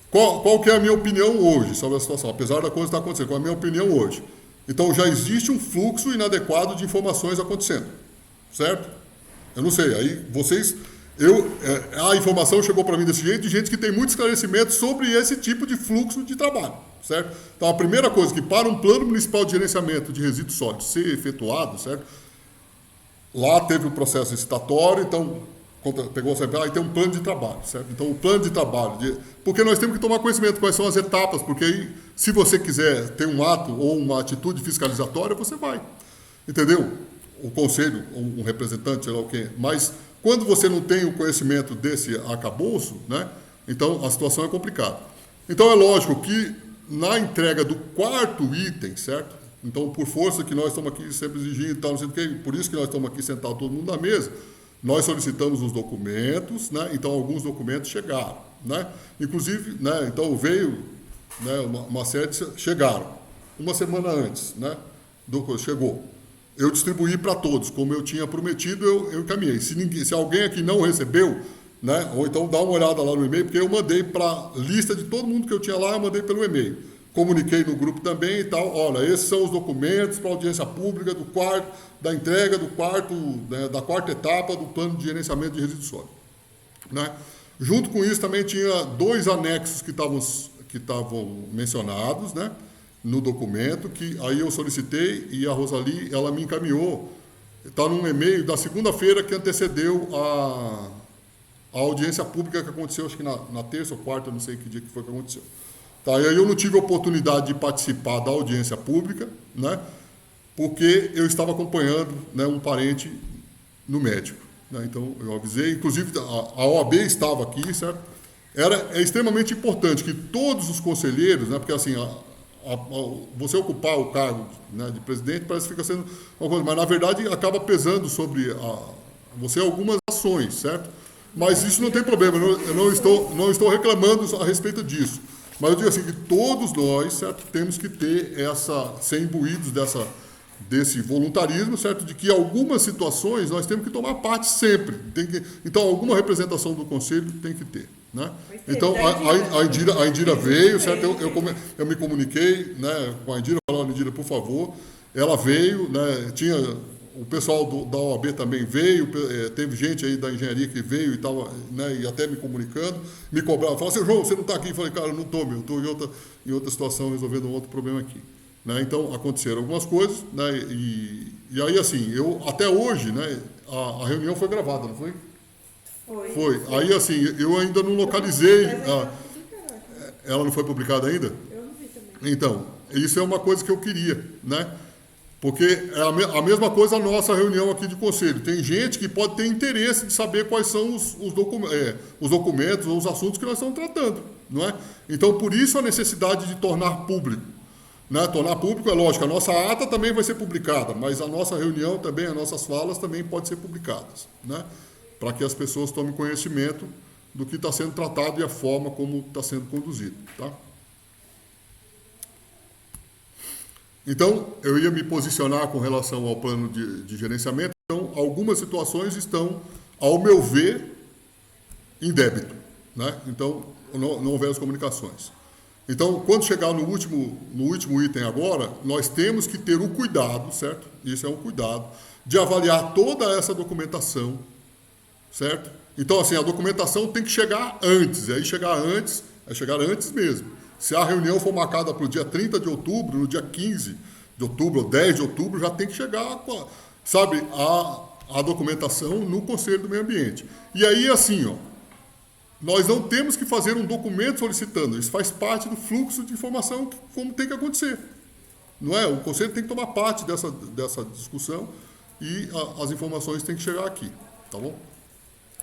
qual que é a minha opinião hoje sobre a situação, apesar da coisa estar acontecendo, qual é a minha opinião hoje? Então, já existe um fluxo inadequado de informações acontecendo. Certo? Eu não sei, aí vocês... a informação chegou para mim desse jeito, de gente que tem muito esclarecimento sobre esse tipo de fluxo de trabalho, certo? Então, a primeira coisa, que para um Plano Municipal de Gerenciamento de Resíduos Sólidos ser efetuado, certo? Lá teve o processo licitatório, então, pegou a CPA e tem um plano de trabalho, certo? Então, o plano de trabalho... Porque nós temos que tomar conhecimento de quais são as etapas, porque aí, se você quiser ter um ato ou uma atitude fiscalizatória, você vai, entendeu? O Conselho, um representante, sei lá o quê, mas quando você não tem o conhecimento desse arcabouço, né, então a situação é complicada. Então é lógico que na entrega do 4º item, certo? Então, por força que nós estamos aqui sempre exigindo e tal, não sei o quê, por isso que nós estamos aqui sentados todo mundo na mesa, nós solicitamos os documentos, né, então alguns documentos chegaram, né, inclusive, né, então veio, né, uma série chegaram, uma semana antes, né, chegou. Eu distribuí para todos, como eu tinha prometido, eu encaminhei. Se alguém aqui não recebeu, né, ou então dá uma olhada lá no e-mail, porque eu mandei para a lista de todo mundo que eu tinha lá, eu mandei pelo e-mail. Comuniquei no grupo também e tal, olha, esses são os documentos para audiência pública da entrega do da 4ª etapa do Plano de Gerenciamento de Resíduos Sólidos. Né? Junto com isso também tinha 2 anexos que estavam mencionados, né? No documento, que aí eu solicitei e a Rosali, ela me encaminhou, está num e-mail da segunda-feira que antecedeu a audiência pública que aconteceu, acho que na terça ou quarta, não sei que dia que foi que aconteceu. Tá, e aí eu não tive a oportunidade de participar da audiência pública, né, porque eu estava acompanhando, né, um parente no médico. Né, então eu avisei, inclusive a OAB estava aqui, certo? é extremamente importante que todos os conselheiros, né, porque assim, você ocupar o cargo, né, de presidente parece que fica sendo uma coisa, mas na verdade acaba pesando sobre você algumas ações, certo? Mas isso não tem problema, eu não estou reclamando a respeito disso. Mas eu digo assim, que todos nós, certo, temos que ter ser imbuídos desse voluntarismo, certo, de que algumas situações nós temos que tomar parte sempre. Então, alguma representação do Conselho tem que ter. Né? Então, a Indira veio, certo? Eu me comuniquei, né, com a Indira, falando, Indira, por favor. Ela veio, né, tinha o pessoal da OAB também veio, teve gente aí da engenharia que veio e estava, né, e até me comunicando, me cobrava, falava assim, João, você não está aqui? Eu falei, cara, eu não estou, eu estou em outra situação, resolvendo um outro problema aqui. Né? Então, aconteceram algumas coisas, né, e aí, assim, até hoje, né, a reunião foi gravada, não foi? Foi. Aí, assim, eu ainda não localizei. Ela não foi publicada ainda? Eu não vi também. Então, isso é uma coisa que eu queria, né? Porque é a mesma coisa a nossa reunião aqui de conselho. Tem gente que pode ter interesse de saber quais são os documentos ou os assuntos que nós estamos tratando, não é? Então, por isso a necessidade de tornar público. Né? Tornar público é lógico, a nossa ata também vai ser publicada, mas a nossa reunião também, as nossas falas também podem ser publicadas, né? Para que as pessoas tomem conhecimento do que está sendo tratado e a forma como está sendo conduzido. Tá? Então, eu ia me posicionar com relação ao plano de gerenciamento. Então, algumas situações estão, ao meu ver, em débito. Né? Então, não houveram as comunicações. Então, quando chegar no último item agora, nós temos que ter o cuidado, certo? Isso é um cuidado, de avaliar toda essa documentação, certo? Então, assim, a documentação tem que chegar antes, é chegar antes mesmo. Se a reunião for marcada para o dia 30 de outubro, no dia 15 de outubro ou 10 de outubro, já tem que chegar, sabe, a documentação no Conselho do Meio Ambiente. E aí, assim, ó, nós não temos que fazer um documento solicitando, isso faz parte do fluxo de informação, como tem que acontecer. Não é? O Conselho tem que tomar parte dessa discussão e as informações têm que chegar aqui, tá bom?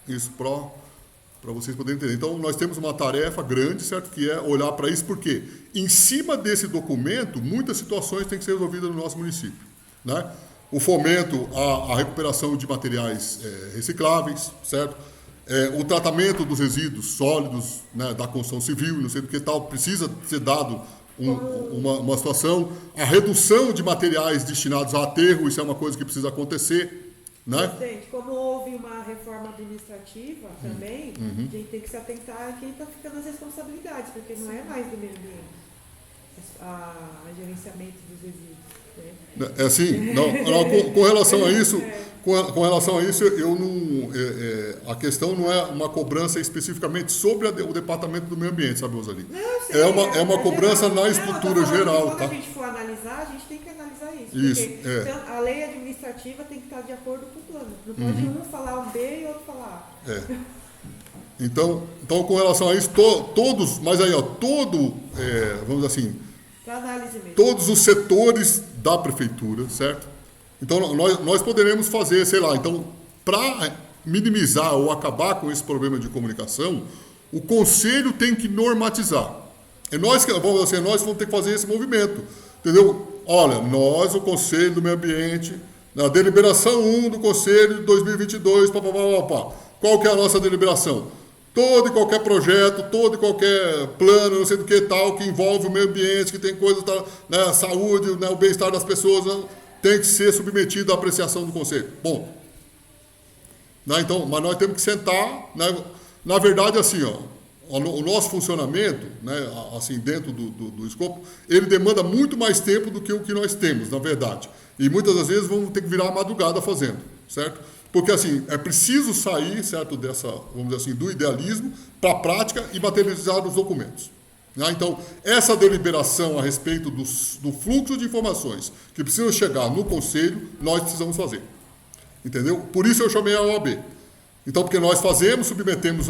Isso para vocês poderem entender. Então, nós temos uma tarefa grande, certo? Que é olhar para isso, porque em cima desse documento, muitas situações têm que ser resolvidas no nosso município. Né? O fomento à recuperação de materiais recicláveis, certo? O tratamento dos resíduos sólidos, né, da construção civil, não sei do que tal, precisa ser dado uma situação. A redução de materiais destinados a aterro, isso é uma coisa que precisa acontecer. Né? Presidente, como houve uma reforma administrativa também, a gente tem que se atentar a quem está ficando as responsabilidades, porque não é mais do meio ambiente, a gerenciamento dos resíduos. Né? É assim, com relação a isso, com relação a isso, eu não, a questão não é uma cobrança especificamente sobre o Departamento do Meio Ambiente, sabe, Rosali? É uma cobrança na estrutura geral. Quando tá? a gente for analisar, a gente tem que analisar isso. Isso, porque a lei administrativa tem que estar de acordo com o plano. Não pode um falar um B e outro falar A. Então, com relação a isso, todos, mas aí, ó, vamos dizer assim, Para análise mesmo. todos os setores da prefeitura, certo? Então, nós poderemos fazer, sei lá, então, para minimizar ou acabar com esse problema de comunicação, o Conselho tem que normatizar. Nós vamos ter que fazer esse movimento, entendeu? Olha, nós, o Conselho do Meio Ambiente, na deliberação 1 do Conselho de 2022, qual que é a nossa deliberação? Todo e qualquer projeto, todo e qualquer plano, não sei do que tal, que envolve o meio ambiente, que tem coisa, né, a saúde, né, o bem-estar das pessoas, né, tem que ser submetido à apreciação do Conselho. Bom, né, então, mas nós temos que sentar, né, na verdade, assim, ó, o nosso funcionamento, né, assim, dentro do escopo, ele demanda muito mais tempo do que o que nós temos, na verdade. E muitas das vezes vamos ter que virar a madrugada fazendo, certo? Porque, assim, é preciso sair, certo, vamos dizer assim, do idealismo para a prática e materializar os documentos. Né? Então, essa deliberação a respeito do fluxo de informações que precisam chegar no Conselho, nós precisamos fazer. Entendeu? Por isso eu chamei a OAB. Então, porque nós submetemos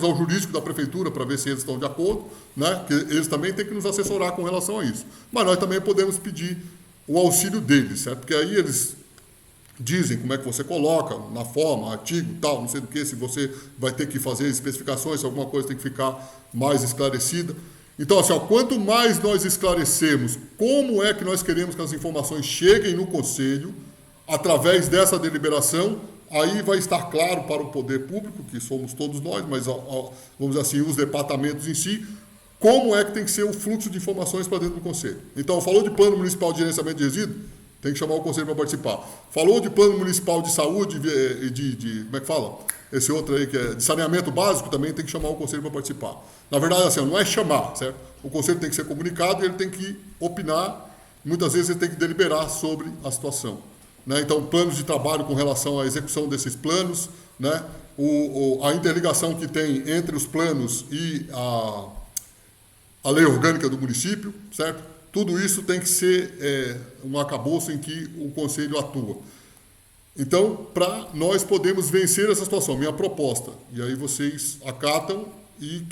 ao jurídico da prefeitura para ver se eles estão de acordo, né? Que eles também têm que nos assessorar com relação a isso. Mas nós também podemos pedir o auxílio deles, certo? Porque aí eles dizem como é que você coloca, na forma, artigo, tal, não sei do que, se você vai ter que fazer especificações, se alguma coisa tem que ficar mais esclarecida. Então, assim, ó, quanto mais nós esclarecemos como é que nós queremos que as informações cheguem no Conselho, através dessa deliberação, aí vai estar claro para o poder público, que somos todos nós, mas, vamos dizer assim, os departamentos em si, como é que tem que ser o fluxo de informações para dentro do Conselho. Então, falou de Plano Municipal de Gerenciamento de Resíduos, tem que chamar o Conselho para participar. Falou de Plano Municipal de Saúde, como é que fala? Esse outro aí, que é de saneamento básico, também tem que chamar o Conselho para participar. Na verdade, assim, não é chamar, certo? O Conselho tem que ser comunicado e ele tem que opinar, muitas vezes ele tem que deliberar sobre a situação. Né? Então, planos de trabalho com relação à execução desses planos, né? A interligação que tem entre os planos e a lei orgânica do município, certo? Tudo isso tem que ser um arcabouço em que o Conselho atua. Então, para nós podermos vencer essa situação, minha proposta, e aí vocês acatam, e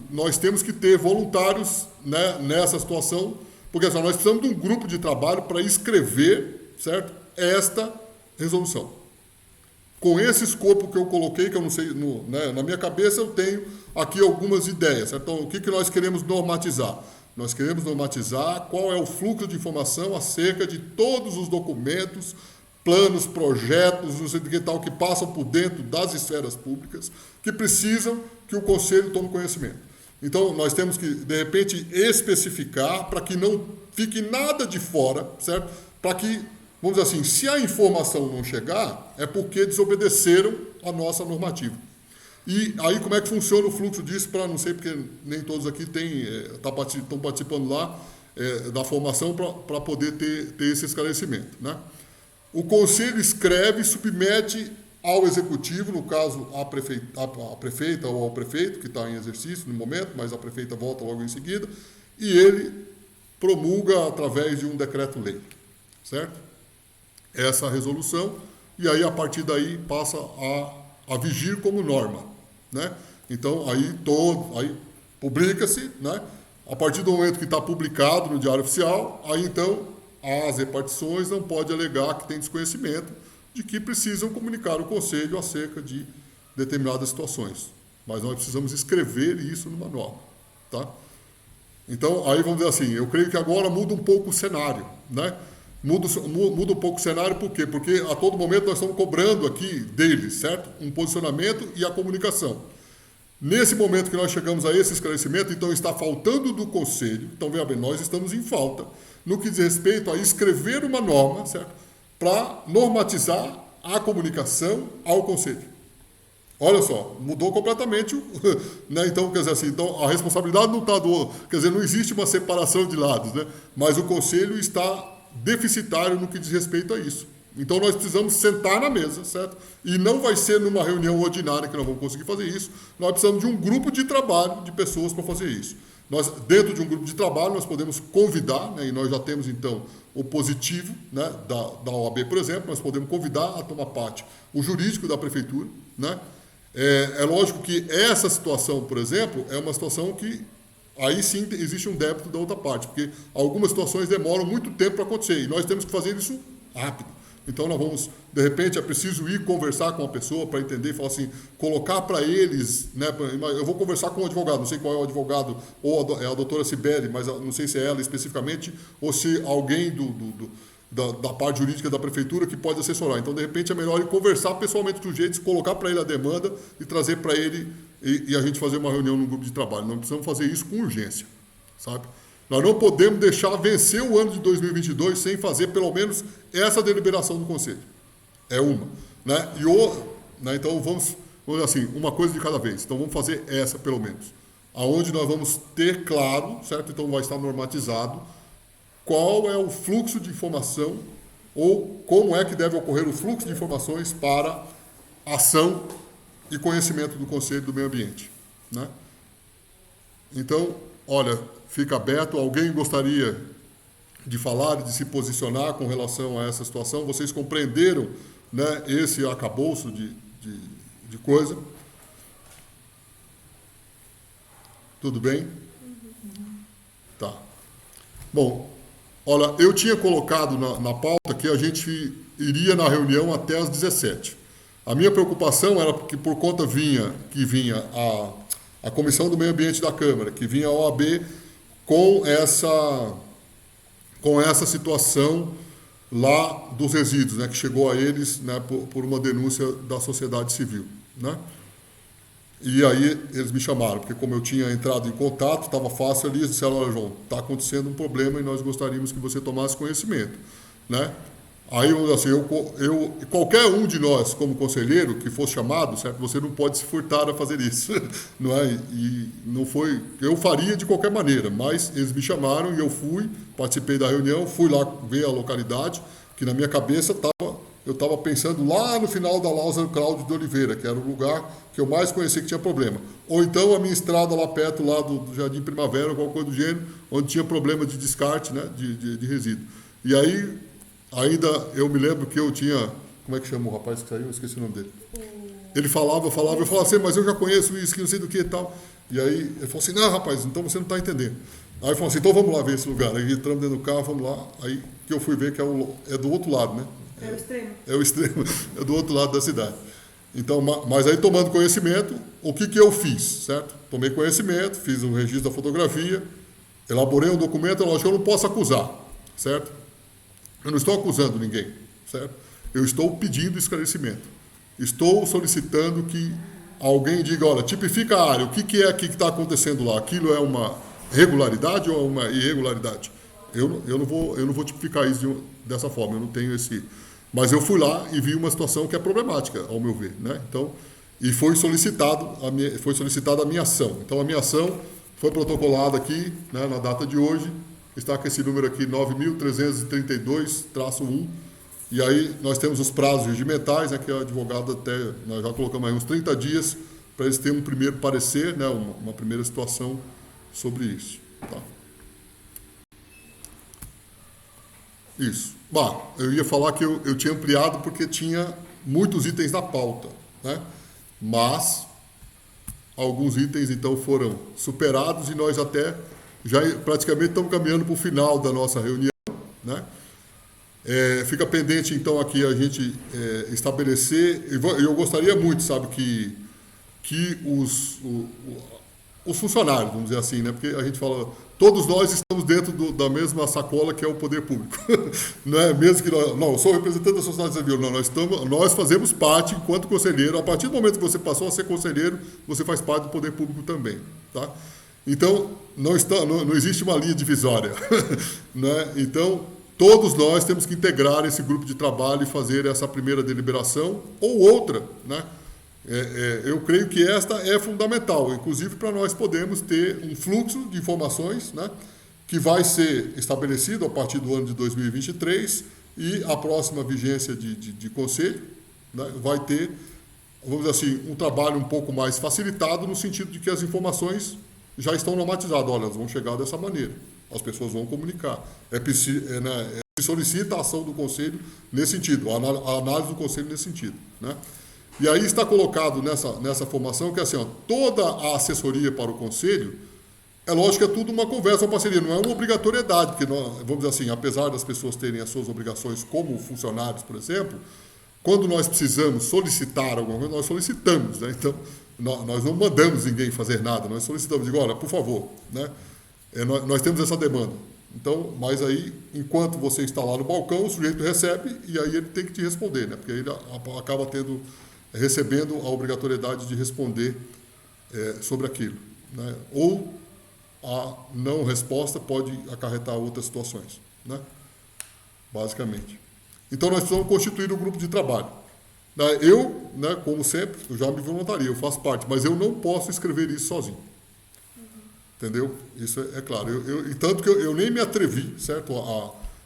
nós temos que ter voluntários, né, nessa situação, porque assim, nós precisamos de um grupo de trabalho para escrever, certo, esta resolução. Com esse escopo que eu coloquei, que eu não sei, na minha cabeça eu tenho aqui algumas ideias, certo? Então, o que nós queremos normatizar? Nós queremos normatizar qual é o fluxo de informação acerca de todos os documentos, planos, projetos, não sei de que tal, que passam por dentro das esferas públicas, que precisam que o Conselho tome conhecimento. Então, nós temos que, de repente, especificar para que não fique nada de fora, certo? Para que, vamos dizer assim, se a informação não chegar, é porque desobedeceram a nossa normativa. E aí, como é que funciona o fluxo disso? Para não sei, porque nem todos aqui estão participando lá da formação para poder ter esse esclarecimento, né? O Conselho escreve e submete ao Executivo, no caso, a prefeita ou ao prefeito, que está em exercício no momento, mas a prefeita volta logo em seguida, e ele promulga através de um decreto-lei, certo? Essa resolução, e aí, a partir daí, passa a vigir como norma, né? Então, aí publica-se, né? A partir do momento que está publicado no Diário Oficial, aí, então, as repartições não podem alegar que tem desconhecimento de que precisam comunicar ao Conselho acerca de determinadas situações. Mas nós precisamos escrever isso numa norma, tá? Então, aí vamos dizer assim, eu creio que agora muda um pouco o cenário, né? Muda um pouco o cenário, por quê? Porque a todo momento nós estamos cobrando aqui deles, certo? Um posicionamento e a comunicação. Nesse momento que nós chegamos a esse esclarecimento, então está faltando do Conselho, então veja bem, nós estamos em falta no que diz respeito a escrever uma norma, certo? Para normatizar a comunicação ao Conselho. Olha só, mudou completamente, né? Então, quer dizer assim, então a responsabilidade não está quer dizer, não existe uma separação de lados, né? Mas o Conselho está deficitário no que diz respeito a isso. Então, nós precisamos sentar na mesa, certo? E não vai ser numa reunião ordinária que nós vamos conseguir fazer isso. Nós precisamos de um grupo de trabalho de pessoas para fazer isso. Nós, dentro de um grupo de trabalho, nós podemos convidar, né, e nós já temos, então, o positivo, né, da OAB, por exemplo, nós podemos convidar a tomar parte o jurídico da prefeitura, né? É lógico que essa situação, por exemplo, é uma situação que aí sim existe um débito da outra parte, porque algumas situações demoram muito tempo para acontecer e nós temos que fazer isso rápido. Então nós vamos, de repente, é preciso ir conversar com a pessoa para entender e falar assim, colocar para eles, né, eu vou conversar com o advogado, não sei qual é o advogado, ou é a doutora Cibele, mas não sei se é ela especificamente, ou se alguém da parte jurídica da prefeitura que pode assessorar. Então, de repente, é melhor ir conversar pessoalmente com o sujeito, colocar para ele a demanda e trazer para ele e a gente fazer uma reunião no grupo de trabalho. Nós precisamos fazer isso com urgência, sabe? Nós não podemos deixar vencer o ano de 2022 sem fazer, pelo menos, essa deliberação do Conselho. É uma. Né? Né? Então, vamos assim, uma coisa de cada vez. Então, vamos fazer essa, pelo menos. Aonde nós vamos ter claro, certo? Então, vai estar normatizado qual é o fluxo de informação ou como é que deve ocorrer o fluxo de informações para ação e conhecimento do Conselho do Meio Ambiente. Né? Então, olha, fica aberto. Alguém gostaria de falar, de se posicionar com relação a essa situação? Vocês compreenderam, né, esse arcabouço de coisa? Tudo bem? Tá. Bom, olha, eu tinha colocado na pauta que a gente iria na reunião até às 17. A minha preocupação era que por conta que vinha a Comissão do Meio Ambiente da Câmara, que vinha a OAB com essa situação lá dos resíduos, né, que chegou a eles, né, por uma denúncia da sociedade civil, né? E aí eles me chamaram, porque como eu tinha entrado em contato, estava fácil ali, eles disseram: olha, João, está acontecendo um problema e nós gostaríamos que você tomasse conhecimento, né? Aí, assim, qualquer um de nós, como conselheiro, que fosse chamado, certo? Você não pode se furtar a fazer isso, não é? E não foi, eu faria de qualquer maneira, mas eles me chamaram e eu fui, participei da reunião, fui lá ver a localidade, que na minha cabeça eu estava pensando lá no final da Lázaro Cláudio de Oliveira, que era o lugar que eu mais conhecia que tinha problema. Ou então a minha estrada lá perto, lá do Jardim Primavera, alguma coisa do gênero, onde tinha problema de descarte, né, de resíduo. E aí, ainda eu me lembro que eu tinha... Como é que chama o rapaz que saiu? Eu esqueci o nome dele. Ele falava, eu falava assim, mas eu já conheço isso, que não sei do que e tal. E aí ele falou assim: não, rapaz, então você não está entendendo. Aí ele falou assim: então vamos lá ver esse lugar. Aí entramos dentro do carro, vamos lá. Aí que eu fui ver que é do outro lado, né? É o extremo. É o extremo, é do outro lado da cidade. Então, mas aí tomando conhecimento, o que eu fiz, certo? Tomei conhecimento, fiz um registro da fotografia, elaborei um documento, lógico que eu não posso acusar, certo? Eu não estou acusando ninguém, certo? Eu estou pedindo esclarecimento. Estou solicitando que alguém diga: olha, tipifica a área, o que é aqui que está acontecendo lá? Aquilo é uma regularidade ou é uma irregularidade? Eu não vou tipificar isso dessa forma, eu não tenho esse... Mas eu fui lá e vi uma situação que é problemática, ao meu ver, né? Então, e foi solicitada a minha ação. Então, a minha ação foi protocolada aqui, né, na data de hoje. Está com esse número aqui, 9.332-1. E aí nós temos os prazos regimentais, né, que a advogada até, nós já colocamos aí uns 30 dias para eles terem um primeiro parecer, né, uma primeira situação sobre isso. Tá? Isso. Eu ia falar que eu tinha ampliado porque tinha muitos itens na pauta, né? Mas alguns itens então foram superados e nós até já praticamente estamos caminhando para o final da nossa reunião, né? Fica pendente então aqui a gente estabelecer, e eu gostaria muito, sabe, que os funcionários, vamos dizer assim, né? Porque a gente fala, todos nós estamos dentro da mesma sacola que é o poder público. Não é mesmo que não, eu sou representante da sociedade civil, não, nós fazemos parte enquanto conselheiro. A partir do momento que você passou a ser conselheiro, você faz parte do poder público também, tá? Então, não existe uma linha divisória, né? Então, todos nós temos que integrar esse grupo de trabalho e fazer essa primeira deliberação ou outra, né? Eu creio que esta é fundamental, inclusive para nós podermos ter um fluxo de informações, né, que vai ser estabelecido a partir do ano de 2023 e a próxima vigência de conselho, né, vai ter, vamos dizer assim, um trabalho um pouco mais facilitado no sentido de que as informações já estão normatizadas. Olha, elas vão chegar dessa maneira, as pessoas vão comunicar. Se solicita a ação do conselho nesse sentido, a análise do conselho nesse sentido, né? E aí está colocado nessa formação que, assim, ó, toda a assessoria para o conselho, é lógico que é tudo uma conversa, uma parceria, não é uma obrigatoriedade, porque, vamos dizer assim, apesar das pessoas terem as suas obrigações como funcionários, por exemplo, quando nós precisamos solicitar alguma coisa, nós solicitamos, né? Então, nós não mandamos ninguém fazer nada, nós solicitamos, digo, olha, por favor, né? Nós temos essa demanda. Então, mas aí, enquanto você está lá no balcão, o sujeito recebe e aí ele tem que te responder, né? Porque aí ele acaba recebendo a obrigatoriedade de responder sobre aquilo, né? Ou a não resposta pode acarretar outras situações, né? Basicamente. Então, nós precisamos constituir um grupo de trabalho. Eu, né, como sempre, eu já me voluntaria, eu faço parte, mas eu não posso escrever isso sozinho. Entendeu? Isso é claro. Tanto que eu nem me atrevi, certo,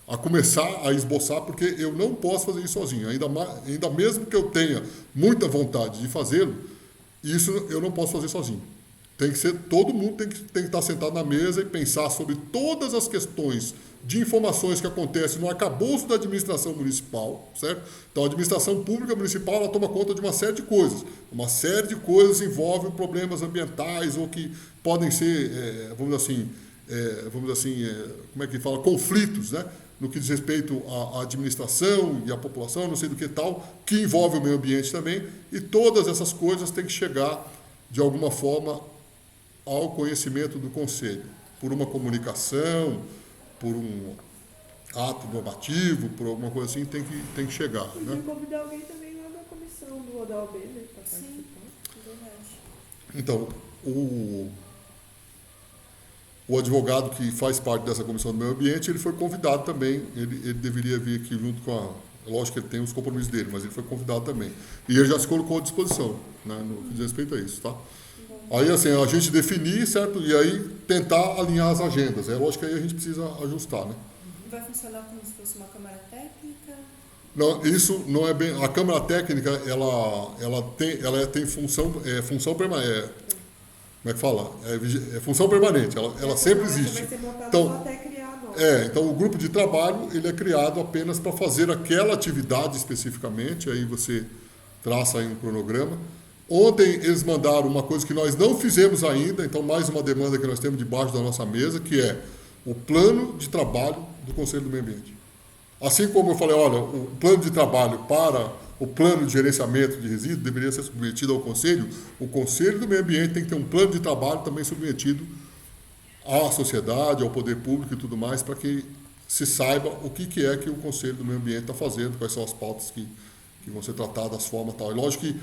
a começar a esboçar, porque eu não posso fazer isso sozinho. Ainda mesmo que eu tenha muita vontade de fazê-lo, isso eu não posso fazer sozinho. Tem que ser, todo mundo tem que estar sentado na mesa e pensar sobre todas as questões de informações que acontecem no arcabouço da administração municipal, certo? Então, a administração pública municipal, ela toma conta de uma série de coisas. Uma série de coisas envolvem problemas ambientais ou que podem ser, vamos dizer assim, vamos dizer assim, como é que fala, conflitos, né? No que diz respeito à administração e à população, não sei do que tal, que envolve o meio ambiente também, e todas essas coisas têm que chegar, de alguma forma, ao conhecimento do Conselho, por uma comunicação, por um ato normativo, por alguma coisa assim, tem que chegar. Podia Né? convidar alguém também lá da comissão do ODAOB, né, para Sim. participar. Verdade. Então, o advogado que faz parte dessa comissão do meio ambiente, ele foi convidado também, ele deveria vir aqui junto com a... Lógico que ele tem os compromissos dele, mas ele foi convidado também. E ele já se colocou à disposição, né, no que diz respeito a isso, tá? Aí, assim, a gente definir, certo? E aí tentar alinhar as agendas. É lógico que aí a gente precisa ajustar, né? Vai funcionar como se fosse uma câmara técnica? Não, isso não é bem... A Câmara Técnica, ela tem função permanente. Como é que fala? É função permanente, ela sempre existe. Vai ser montada Então, só até criar a nova. então o grupo de trabalho, ele é criado apenas para fazer aquela atividade especificamente, aí você traça aí um cronograma. Ontem eles mandaram uma coisa que nós não fizemos ainda, então mais uma demanda que nós temos debaixo da nossa mesa, que é o plano de trabalho do Conselho do Meio Ambiente. Assim como eu falei, olha, o plano de trabalho para o plano de gerenciamento de resíduos deveria ser submetido ao Conselho, o Conselho do Meio Ambiente tem que ter um plano de trabalho também submetido à sociedade, ao poder público e tudo mais, para que se saiba o que é que o Conselho do Meio Ambiente está fazendo, quais são as pautas que vão ser tratadas, as formas e tal. E lógico que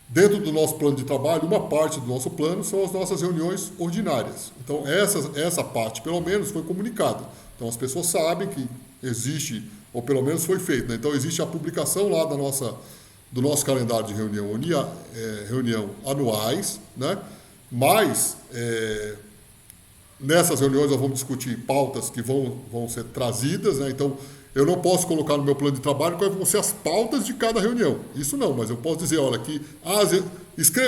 dentro do nosso plano de trabalho, uma parte do nosso plano são as nossas reuniões ordinárias. Então, essa parte, pelo menos, foi comunicada. Então, as pessoas sabem que existe, ou pelo menos foi feito, né? Então, existe a publicação lá do nosso calendário de reunião anuais, né? Mas, nessas reuniões, nós vamos discutir pautas que vão ser trazidas, né? Então, eu não posso colocar no meu plano de trabalho quais vão ser as pautas de cada reunião. Isso não, mas eu posso dizer, olha, que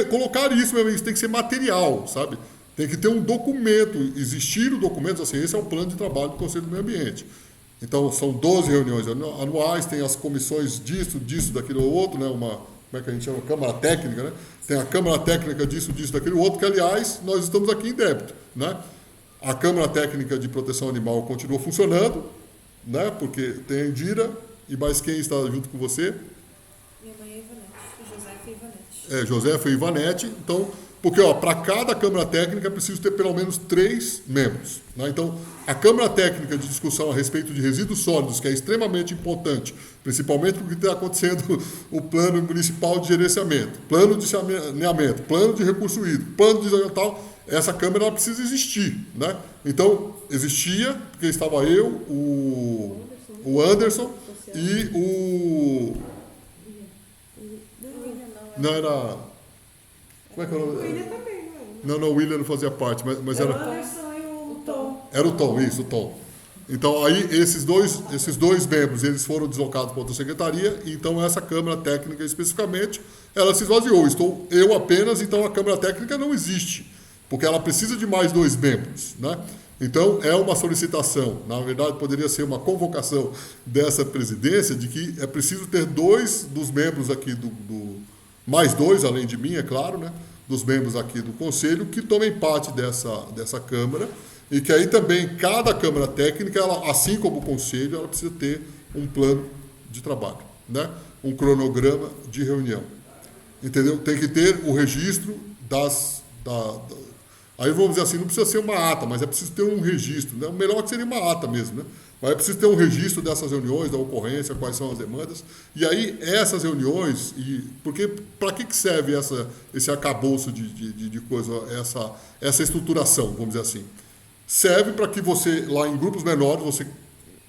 colocar isso, meu amigo, isso tem que ser material, sabe? Tem que ter um documento, existir o documento, assim, esse é o plano de trabalho do Conselho do Meio Ambiente. Então, são 12 reuniões anuais, tem as comissões disso, daquilo outro, né? Como é que a gente chama? Câmara Técnica, né? Tem a Câmara Técnica disso, daquilo outro, que, aliás, nós estamos aqui em débito, né? A Câmara Técnica de Proteção Animal continua funcionando, né? Porque tem a Indira, e mais quem está junto com você? Minha mãe é Ivanete, Josefa e Ivanete. Josefa e Ivanete. Então, porque para cada Câmara Técnica é preciso ter pelo menos 3 membros. Né? Então, a Câmara Técnica de discussão a respeito de resíduos sólidos, que é extremamente importante, principalmente porque está acontecendo o plano municipal de gerenciamento, plano de saneamento, plano de recurso hídrico, plano de tal, essa Câmara ela precisa existir. Né? Então, existia, porque estava eu, o Anderson e o... Não, era... Como é que é o nome? O William também, não é? Não, o William não fazia parte, mas O era... Anderson e o Tom. Era o Tom, isso, o Tom. Então, aí, esses dois membros, eles foram deslocados para outra secretaria, e então essa Câmara Técnica, especificamente, ela se esvaziou. Estou eu apenas, então a Câmara Técnica não existe, porque ela precisa de mais 2 membros, né? Então, é uma solicitação, na verdade, poderia ser uma convocação dessa presidência, de que é preciso ter 2 dos membros aqui mais 2, além de mim, é claro, né? Dos membros aqui do Conselho, que tomem parte dessa Câmara, e que aí também cada Câmara Técnica, ela, assim como o Conselho, ela precisa ter um plano de trabalho, né? Um cronograma de reunião. Entendeu? Tem que ter o registro aí vamos dizer assim, não precisa ser uma ata, mas é preciso ter um registro, né? O melhor que seria uma ata mesmo, né? Mas é preciso ter um registro dessas reuniões, da ocorrência, quais são as demandas. E aí, essas reuniões, porque para que serve esse arcabouço de coisa, essa estruturação, vamos dizer assim? Serve para que você, lá em grupos menores,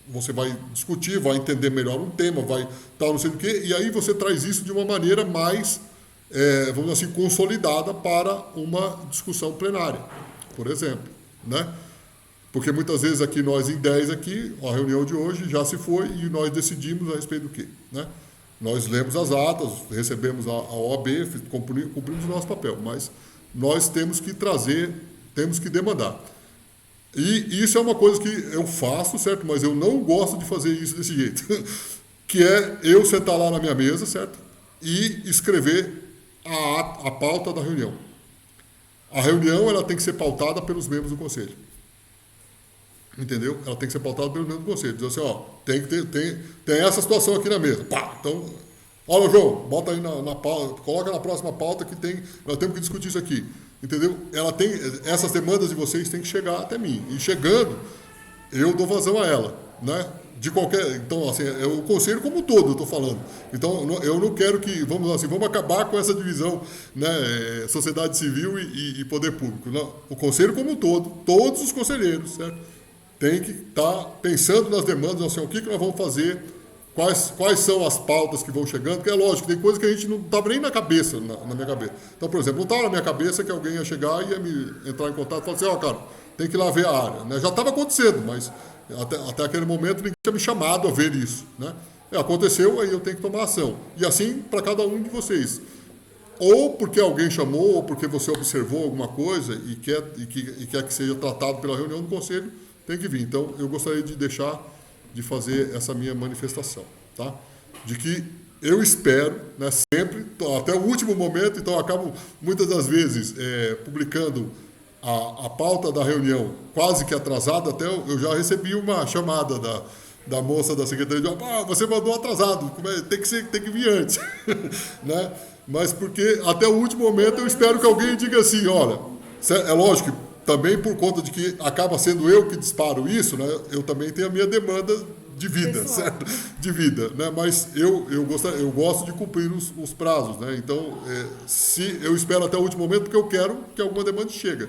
você vai discutir, vai entender melhor um tema, vai tal, não sei o quê, e aí você traz isso de uma maneira mais, vamos dizer assim, consolidada para uma discussão plenária, por exemplo, né? Porque muitas vezes aqui, nós em 10 aqui, a reunião de hoje já se foi e nós decidimos a respeito do quê, né? Nós lemos as atas, recebemos a OAB, cumprimos o nosso papel, mas nós temos que trazer, temos que demandar. E isso é uma coisa que eu faço, certo? Mas eu não gosto de fazer isso desse jeito. Que é eu sentar lá na minha mesa, certo? E escrever a pauta da reunião. A reunião ela tem que ser pautada pelos membros do Conselho. Entendeu? Ela tem que ser pautada pelo mesmo conselho. Diz assim, ó, tem essa situação aqui na mesa. Pá, então, olha, João, bota aí na pauta, coloca na próxima pauta que nós temos que discutir isso aqui. Entendeu? Essas demandas de vocês têm que chegar até mim. E chegando, eu dou vazão a ela, né? Então, assim, é o conselho como um todo, eu estou falando. Então, eu não quero vamos acabar com essa divisão, né, sociedade civil e poder público. Não. O conselho como um todo, todos os conselheiros, certo? Tem que estar pensando nas demandas, assim, o que nós vamos fazer, quais são as pautas que vão chegando, porque é lógico, tem coisa que a gente não estava nem na cabeça, na minha cabeça. Então, por exemplo, não estava na minha cabeça que alguém ia chegar e ia me entrar em contato e falar assim, ó, cara, tem que ir lá ver a área. Né? Já estava acontecendo, mas até aquele momento ninguém tinha me chamado a ver isso. Né? Aconteceu, aí eu tenho que tomar ação. E assim para cada um de vocês. Ou porque alguém chamou, ou porque você observou alguma coisa e quer que seja tratado pela reunião do conselho, tem que vir. Então, eu gostaria de fazer essa minha manifestação, tá? De que eu espero, né, sempre, até o último momento, então eu acabo muitas das vezes publicando a pauta da reunião quase que atrasada, até eu já recebi uma chamada da moça da Secretaria de Obras, você mandou atrasado, tem que vir antes, né? Mas porque até o último momento eu espero que alguém diga assim, olha, é lógico que também por conta de que acaba sendo eu que disparo isso, né, eu também tenho a minha demanda de vida, pessoal, certo? De vida, né? Mas eu gosto de cumprir os prazos, né? Então, se eu espero até o último momento, porque eu quero que alguma demanda chegue.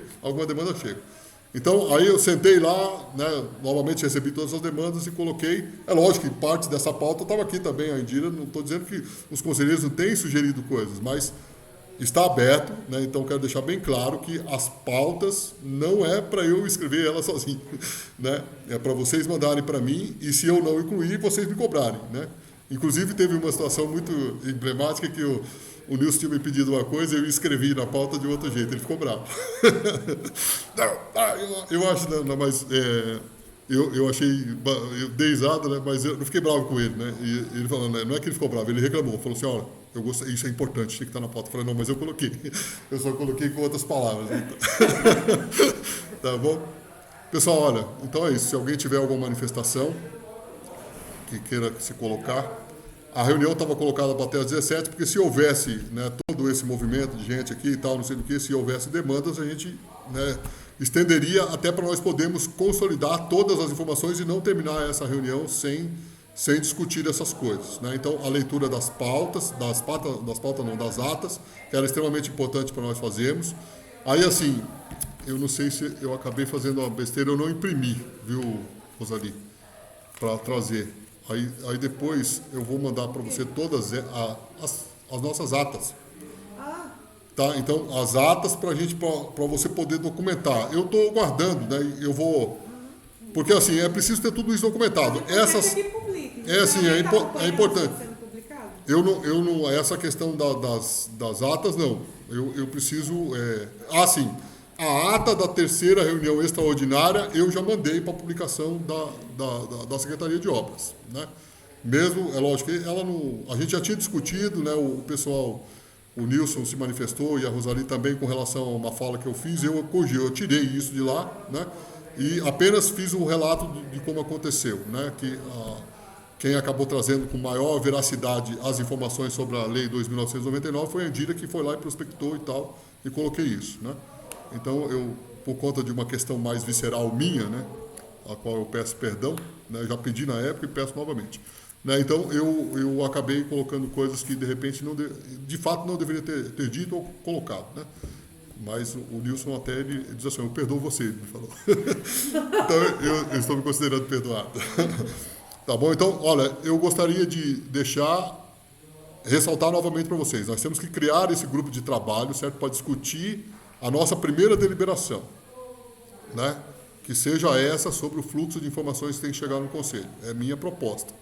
Então, aí eu sentei lá, né, novamente recebi todas as demandas e coloquei. É lógico que parte dessa pauta estava aqui também, a Indira, não estou dizendo que os conselheiros não têm sugerido coisas, mas está aberto, né? Então quero deixar bem claro que as pautas não é para eu escrever elas sozinho, né? É para vocês mandarem para mim e se eu não incluir, vocês me cobrarem, né? Inclusive teve uma situação muito emblemática que o Nilson tinha me pedido uma coisa e eu escrevi na pauta de outro jeito, ele ficou bravo. Eu acho, não, mas eu achei, eu dei risada, né? Mas eu não fiquei bravo com ele, né? E ele falou, não é que ele ficou bravo, ele reclamou, falou assim, olha, eu gostei, isso é importante, tem que estar na pauta. Eu falei, não, mas eu coloquei. Eu só coloquei com outras palavras. Então. Tá bom? Pessoal, olha, então é isso. Se alguém tiver alguma manifestação que queira se colocar, a reunião estava colocada para até às 17, porque se houvesse, né, todo esse movimento de gente aqui e tal, não sei do que, se houvesse demandas, a gente, né, estenderia até para nós podermos consolidar todas as informações e não terminar essa reunião sem discutir essas coisas, né? Então, a leitura das atas, que era extremamente importante para nós fazermos. Aí, assim, eu não sei se eu acabei fazendo uma besteira, eu não imprimi, viu, Rosali, para trazer. Aí depois eu vou mandar para você todas as nossas atas. Tá? Então, as atas para você poder documentar. Eu estou guardando, né? Eu vou... Porque, assim, é preciso ter tudo isso documentado. É importante. Eu não, essa questão das atas, não. Eu preciso... sim. A ata da terceira reunião extraordinária eu já mandei para publicação da Secretaria de Obras, né? Mesmo, é lógico que ela não... A gente já tinha discutido, né? O pessoal, o Nilson se manifestou e a Rosali também com relação a uma fala que eu fiz, eu corrigi, eu tirei isso de lá, né? E apenas fiz um relato de como aconteceu, né? Que quem acabou trazendo com maior veracidade as informações sobre a Lei 2.999 foi a Andira, que foi lá e prospectou e tal, e coloquei isso, né? Então, por conta de uma questão mais visceral minha, né? A qual eu peço perdão, né? Eu já pedi na época e peço novamente. Né? Então, eu acabei colocando coisas que, de repente, de fato não deveria ter dito ou colocado, né? Mas o Nilson até ele diz assim, eu perdoo você, ele me falou. Então, eu estou me considerando perdoado. Tá bom? Então, olha, eu gostaria de ressaltar novamente para vocês. Nós temos que criar esse grupo de trabalho, certo? Para discutir a nossa primeira deliberação, né? Que seja essa sobre o fluxo de informações que tem que chegar no Conselho. É minha proposta.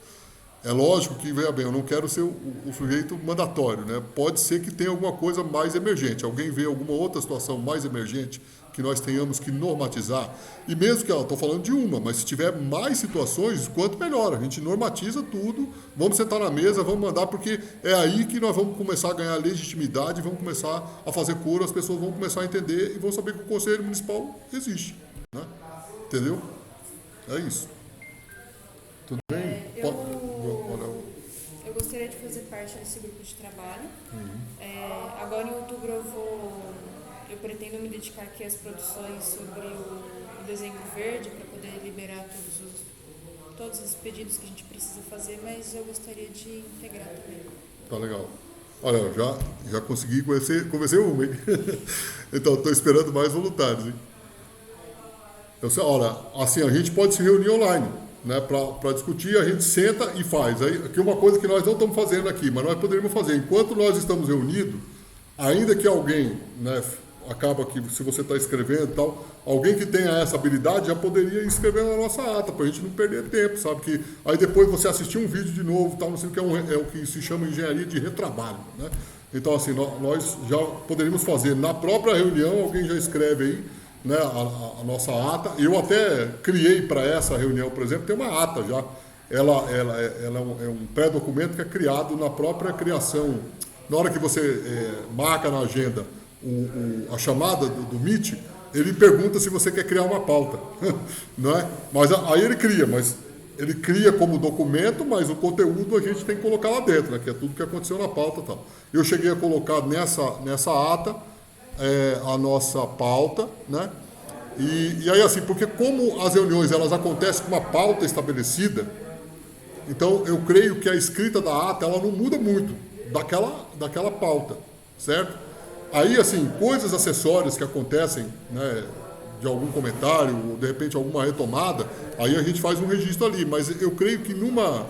É lógico que, veja bem, eu não quero ser o sujeito mandatório, né? Pode ser que tenha alguma coisa mais emergente. Alguém vê alguma outra situação mais emergente que nós tenhamos que normatizar. E mesmo que eu estou falando de uma, mas se tiver mais situações, quanto melhor. A gente normatiza tudo, vamos sentar na mesa, vamos mandar, porque é aí que nós vamos começar a ganhar legitimidade, vamos começar a fazer coro, as pessoas vão começar a entender e vão saber que o Conselho Municipal existe, né? Entendeu? É isso. Tudo bem? Eu gostaria de fazer parte desse grupo de trabalho. Agora em outubro eu pretendo me dedicar aqui às produções sobre o dezembro verde para poder liberar todos os pedidos que a gente precisa fazer, mas eu gostaria de integrar também. Tá legal. Olha, eu já consegui convencer uma, hein? Então, estou esperando mais voluntários, hein? Olha, assim, a gente pode se reunir online, né? Para discutir, a gente senta e faz. Aí, aqui uma coisa que nós não estamos fazendo aqui, mas nós poderíamos fazer. Enquanto nós estamos reunidos, ainda que alguém, né, acaba que se você está escrevendo e tal, alguém que tenha essa habilidade já poderia escrever na nossa ata, para a gente não perder tempo, sabe? Que aí depois você assistir um vídeo de novo, tal, não sei o que é o que se chama engenharia de retrabalho, né? Então, assim, nós já poderíamos fazer na própria reunião, alguém já escreve aí, né, a nossa ata. Eu até criei para essa reunião, por exemplo, tem uma ata já. Ela é um pré-documento que é criado na própria criação. Na hora que você marca na agenda a chamada do Meet, ele pergunta se você quer criar uma pauta, não é? Mas aí ele cria como documento, mas o conteúdo a gente tem que colocar lá dentro, né? Que é tudo que aconteceu na pauta e tal. Eu cheguei a colocar nessa ata a nossa pauta, né? E aí assim, porque como as reuniões elas acontecem com uma pauta estabelecida, então eu creio que a escrita da ata ela não muda muito daquela pauta, certo? Aí, assim, coisas acessórias que acontecem, né, de algum comentário, ou de repente alguma retomada, aí a gente faz um registro ali. Mas eu creio que numa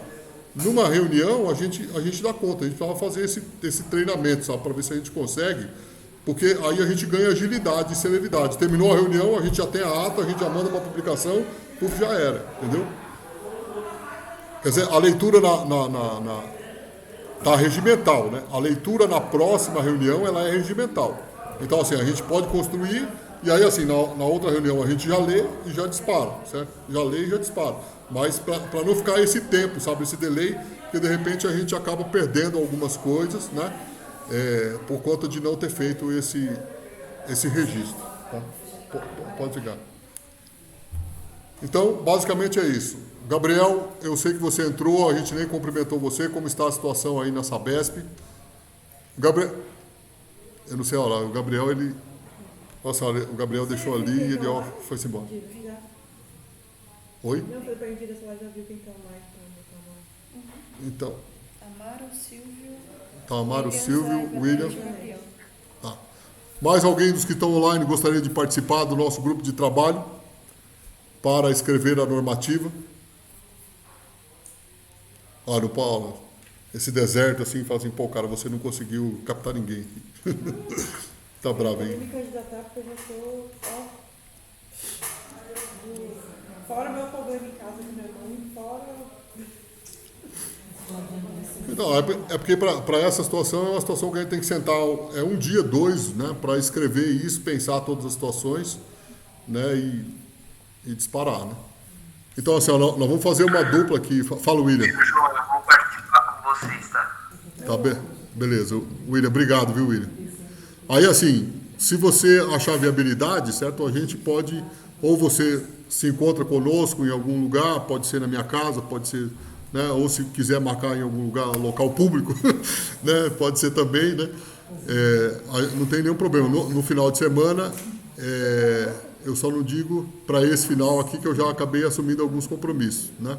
reunião a gente dá conta, a gente precisava fazer esse treinamento, sabe, para ver se a gente consegue, porque aí a gente ganha agilidade e celeridade. Terminou a reunião, a gente já tem a ata, a gente já manda uma publicação, tudo já era, entendeu? Quer dizer, a leitura tá regimental, né? A leitura na próxima reunião, ela é regimental. Então, assim, a gente pode construir, e aí, assim, na outra reunião a gente já lê e já dispara, certo? Já lê e já dispara. Mas para não ficar esse tempo, sabe, esse delay, que de repente a gente acaba perdendo algumas coisas, né? Por conta de não ter feito esse registro, tá? Pode ficar. Então, basicamente é isso. Gabriel, eu sei que você entrou, a gente nem cumprimentou você, como está a situação aí na Sabesp? Gabriel, eu não sei, olha, o Gabriel, nossa, o Gabriel deixou ali e ele foi-se embora. Oi? Não, foi perdido, essa lá já viu quem está online. Então. Amaro, Silvio, William. Tá. Mais alguém dos que estão online gostaria de participar do nosso grupo de trabalho para escrever a normativa? Olha, o Paulo, esse deserto assim, fala assim, pô, cara, você não conseguiu captar ninguém. Tá bravo, hein? Eu vou me candidatar porque eu já estou, fora meu problema em casa com meu irmão, fora... Não, é porque para essa situação é uma situação que a gente tem que sentar um dia, dois, né, para escrever isso, pensar todas as situações, né, e disparar, né. Então, assim, nós vamos fazer uma dupla aqui. Fala, William. João, eu vou participar com vocês, tá? Tá, beleza. William, obrigado, viu, William? Aí, assim, se você achar viabilidade, certo, a gente pode, ou você se encontra conosco em algum lugar, pode ser na minha casa, pode ser, né, ou se quiser marcar em algum lugar, local público, né, pode ser também, né, não tem nenhum problema. No final de semana, eu só não digo para esse final aqui que eu já acabei assumindo alguns compromissos, né?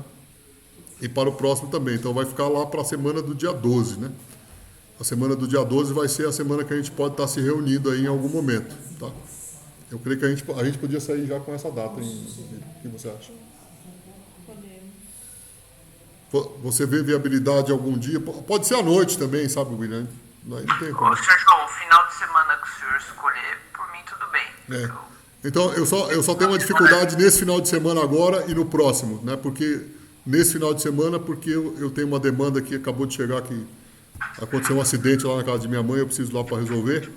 E para o próximo também. Então vai ficar lá para a semana do dia 12, né? A semana do dia 12 vai ser a semana que a gente pode estar se reunindo aí em algum momento, tá? Eu creio que a gente podia sair já com essa data, hein? O que você acha? Podemos. Você vê viabilidade algum dia? Pode ser à noite também, sabe, William? Não tem como. Ô, Sr. João, o final de semana que o senhor escolher, por mim tudo bem. Então, eu só tenho uma dificuldade nesse final de semana agora e no próximo, né? Porque nesse final de semana, porque eu tenho uma demanda que acabou de chegar, que aconteceu um acidente lá na casa de minha mãe, eu preciso ir lá para resolver.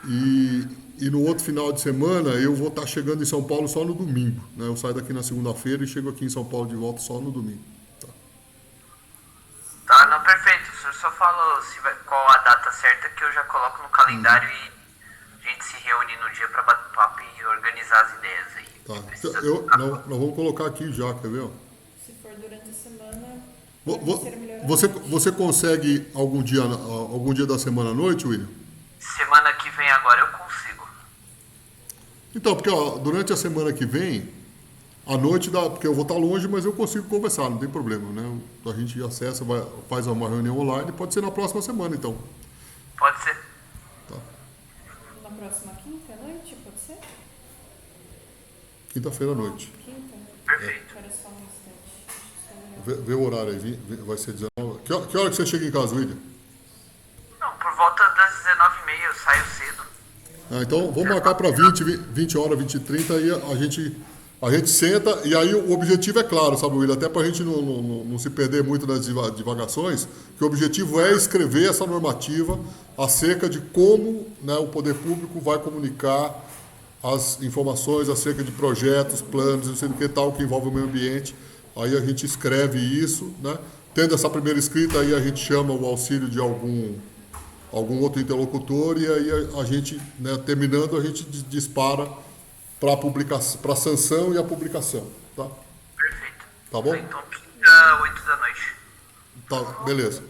E no outro final de semana eu vou estar chegando em São Paulo só no domingo, né? Eu saio daqui na segunda-feira e chego aqui em São Paulo de volta só no domingo. Tá, não, perfeito. O senhor só falou qual a data certa que eu já coloco no calendário e a gente se reúne no dia para bater papo e organizar as ideias aí. Tá. Nós vamos colocar aqui já, quer ver? Se for durante a semana, Vo- pode vo- ser melhor. Você consegue algum dia da semana à noite, William? Semana que vem agora eu consigo. Então, porque ó, durante a semana que vem, à noite dá, porque eu vou estar longe, mas eu consigo conversar, não tem problema, né? A gente acessa, faz uma reunião online, pode ser na próxima semana, então. Pode ser? Na próxima quinta à noite, pode ser? Quinta-feira à noite. Quinta? Perfeito. Espera só um instante. Deixa eu só olhar. Vê o horário aí, vai ser 19. Que hora que você chega em casa, William? Não, por volta das 19h30 eu saio cedo. Ah, então vamos marcar para 20 horas, 20h30, aí a gente senta, e aí o objetivo é claro, sabe, William? Até para a gente não se perder muito nas divagações, que o objetivo é escrever essa normativa acerca de como, né, o poder público vai comunicar as informações acerca de projetos, planos, não sei do que tal, que envolve o meio ambiente. Aí a gente escreve isso, né? Tendo essa primeira escrita, aí a gente chama o auxílio de algum outro interlocutor, e aí a gente, né, terminando, a gente dispara para publicação, para a sanção e a publicação, tá? Perfeito. Tá bom? Então, quinta, 8 da noite. Tá, beleza.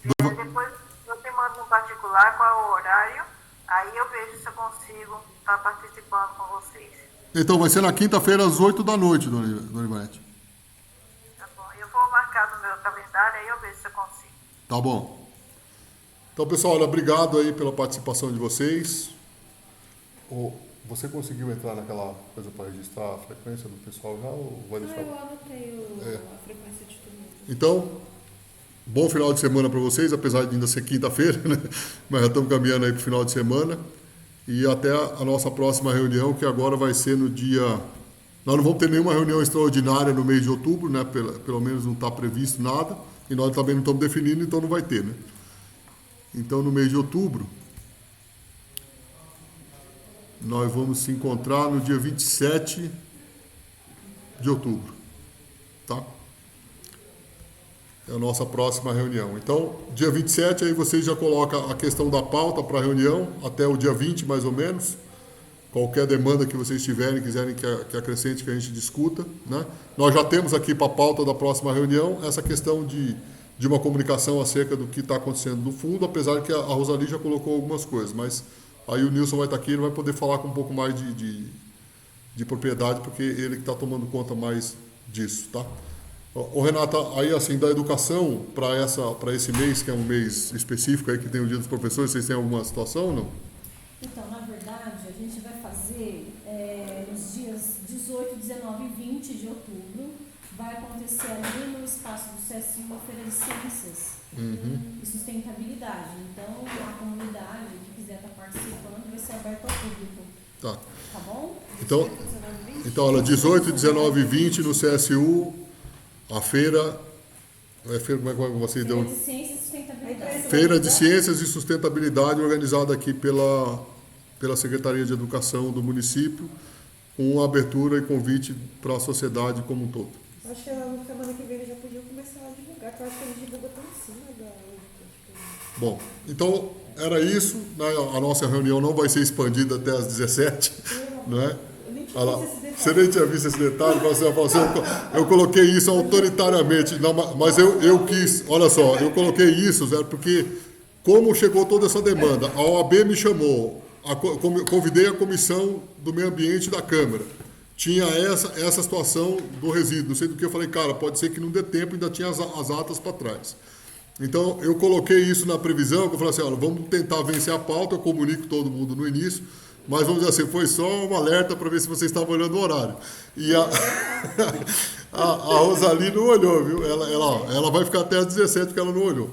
Depois eu te mando no particular qual é o horário, aí eu vejo se eu consigo estar participando com vocês. Então vai ser na quinta-feira às 8 da noite, dona Ivete. Tá bom? Eu vou marcar no meu calendário, aí eu vejo se eu consigo. Tá bom. Então, pessoal, olha, obrigado aí pela participação de vocês. Você conseguiu entrar naquela coisa para registrar a frequência do pessoal já, ou vai deixar? Eu anotei a frequência de todo mundo. Então, bom final de semana para vocês, apesar de ainda ser quinta-feira, né? Mas já estamos caminhando aí para o final de semana. E até a nossa próxima reunião, que agora vai ser no dia... Nós não vamos ter nenhuma reunião extraordinária no mês de outubro, né? Pelo menos não está previsto nada. E nós também não estamos definindo, então não vai ter, né? Então, no mês de outubro, nós vamos se encontrar no dia 27 de outubro, tá? É a nossa próxima reunião. Então, dia 27, aí vocês já colocam a questão da pauta para a reunião, até o dia 20, mais ou menos. Qualquer demanda que vocês tiverem, quiserem que acrescente, que a gente discuta, né? Nós já temos aqui para a pauta da próxima reunião essa questão de uma comunicação acerca do que está acontecendo no fundo, apesar que a Rosali já colocou algumas coisas, mas aí o Nilson vai estar aqui, ele vai poder falar com um pouco mais de propriedade, porque ele que está tomando conta mais disso, tá? Ô, Renata, aí assim, da educação para esse mês, que é um mês específico aí, que tem o Dia dos Professores, vocês têm alguma situação ou não? Então, na verdade, a gente vai fazer nos dias 18, 19 e 20 de outubro, vai acontecer ali no espaço do CSU uma feira de ciências e sustentabilidade. Então, a comunidade que quiser estar participando vai ser aberta ao público. Tá. Tá bom? Então, olha, 18, 19 e 20 no CSU, a feira... como é que você deu? Feira de ciências e sustentabilidade. Feira de Ciências e Sustentabilidade, organizada aqui pela Secretaria de Educação do município, com abertura e convite para a sociedade como um todo. Acho que na semana que vem eles já podiam começar a divulgar, porque eu acho que eles divulgam tão em cima da outra. Bom, então era isso, né? A nossa reunião não vai ser expandida até às 17, não é? Eu nem tinha Olha lá, visto esse detalhe. você nem tinha visto esse detalhe, eu coloquei isso autoritariamente, não, mas eu quis, olha só, eu coloquei isso, Zé, porque como chegou toda essa demanda, a OAB me chamou, convidei a comissão do meio ambiente da Câmara, tinha essa situação do resíduo, não sei do que, eu falei, cara, pode ser que não dê tempo, ainda tinha as atas para trás. Então, eu coloquei isso na previsão, que eu falei assim, olha, vamos tentar vencer a pauta, eu comunico todo mundo no início, mas vamos dizer assim, foi só um alerta para ver se vocês estavam olhando o horário. E a Rosali não olhou, viu? Ela vai ficar até às 17 porque ela não olhou.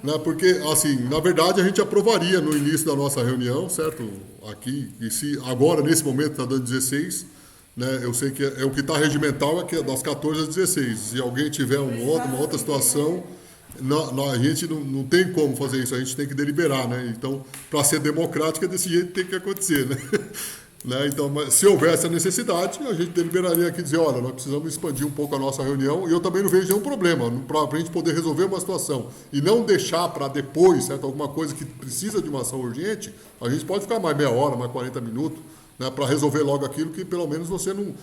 Né? Porque, assim, na verdade, a gente aprovaria no início da nossa reunião, certo? Aqui, e se agora, nesse momento, está dando 16, né? Eu sei que o que está regimental é que é das 14 às 16. Se alguém tiver uma outra situação... a gente não tem como fazer isso, a gente tem que deliberar, né? Então, para ser democrático, é desse jeito que tem que acontecer, né? Né? Então, mas se houvesse a necessidade, a gente deliberaria aqui e dizer, olha, nós precisamos expandir um pouco a nossa reunião, e eu também não vejo nenhum problema para a gente poder resolver uma situação e não deixar para depois, certo? Alguma coisa que precisa de uma ação urgente, a gente pode ficar mais meia hora, mais 40 minutos, né? Para resolver logo aquilo que pelo menos você não...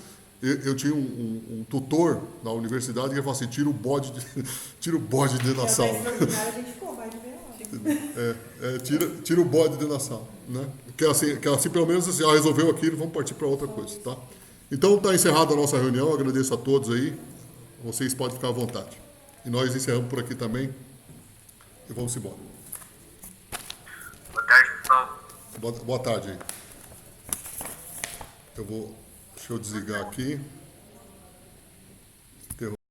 Eu tinha um tutor na universidade que falava assim, tira o bode de dentro da sala. A gente ficou mais de meia hora. Tira o bode dentro da sala, né? Que assim pelo menos assim, resolveu aquilo, vamos partir para outra coisa, tá? Então está encerrada a nossa reunião, agradeço a todos aí, vocês podem ficar à vontade. E nós encerramos por aqui também e vamos embora. Boa tarde, pessoal. Boa tarde aí. Deixa eu desligar aqui.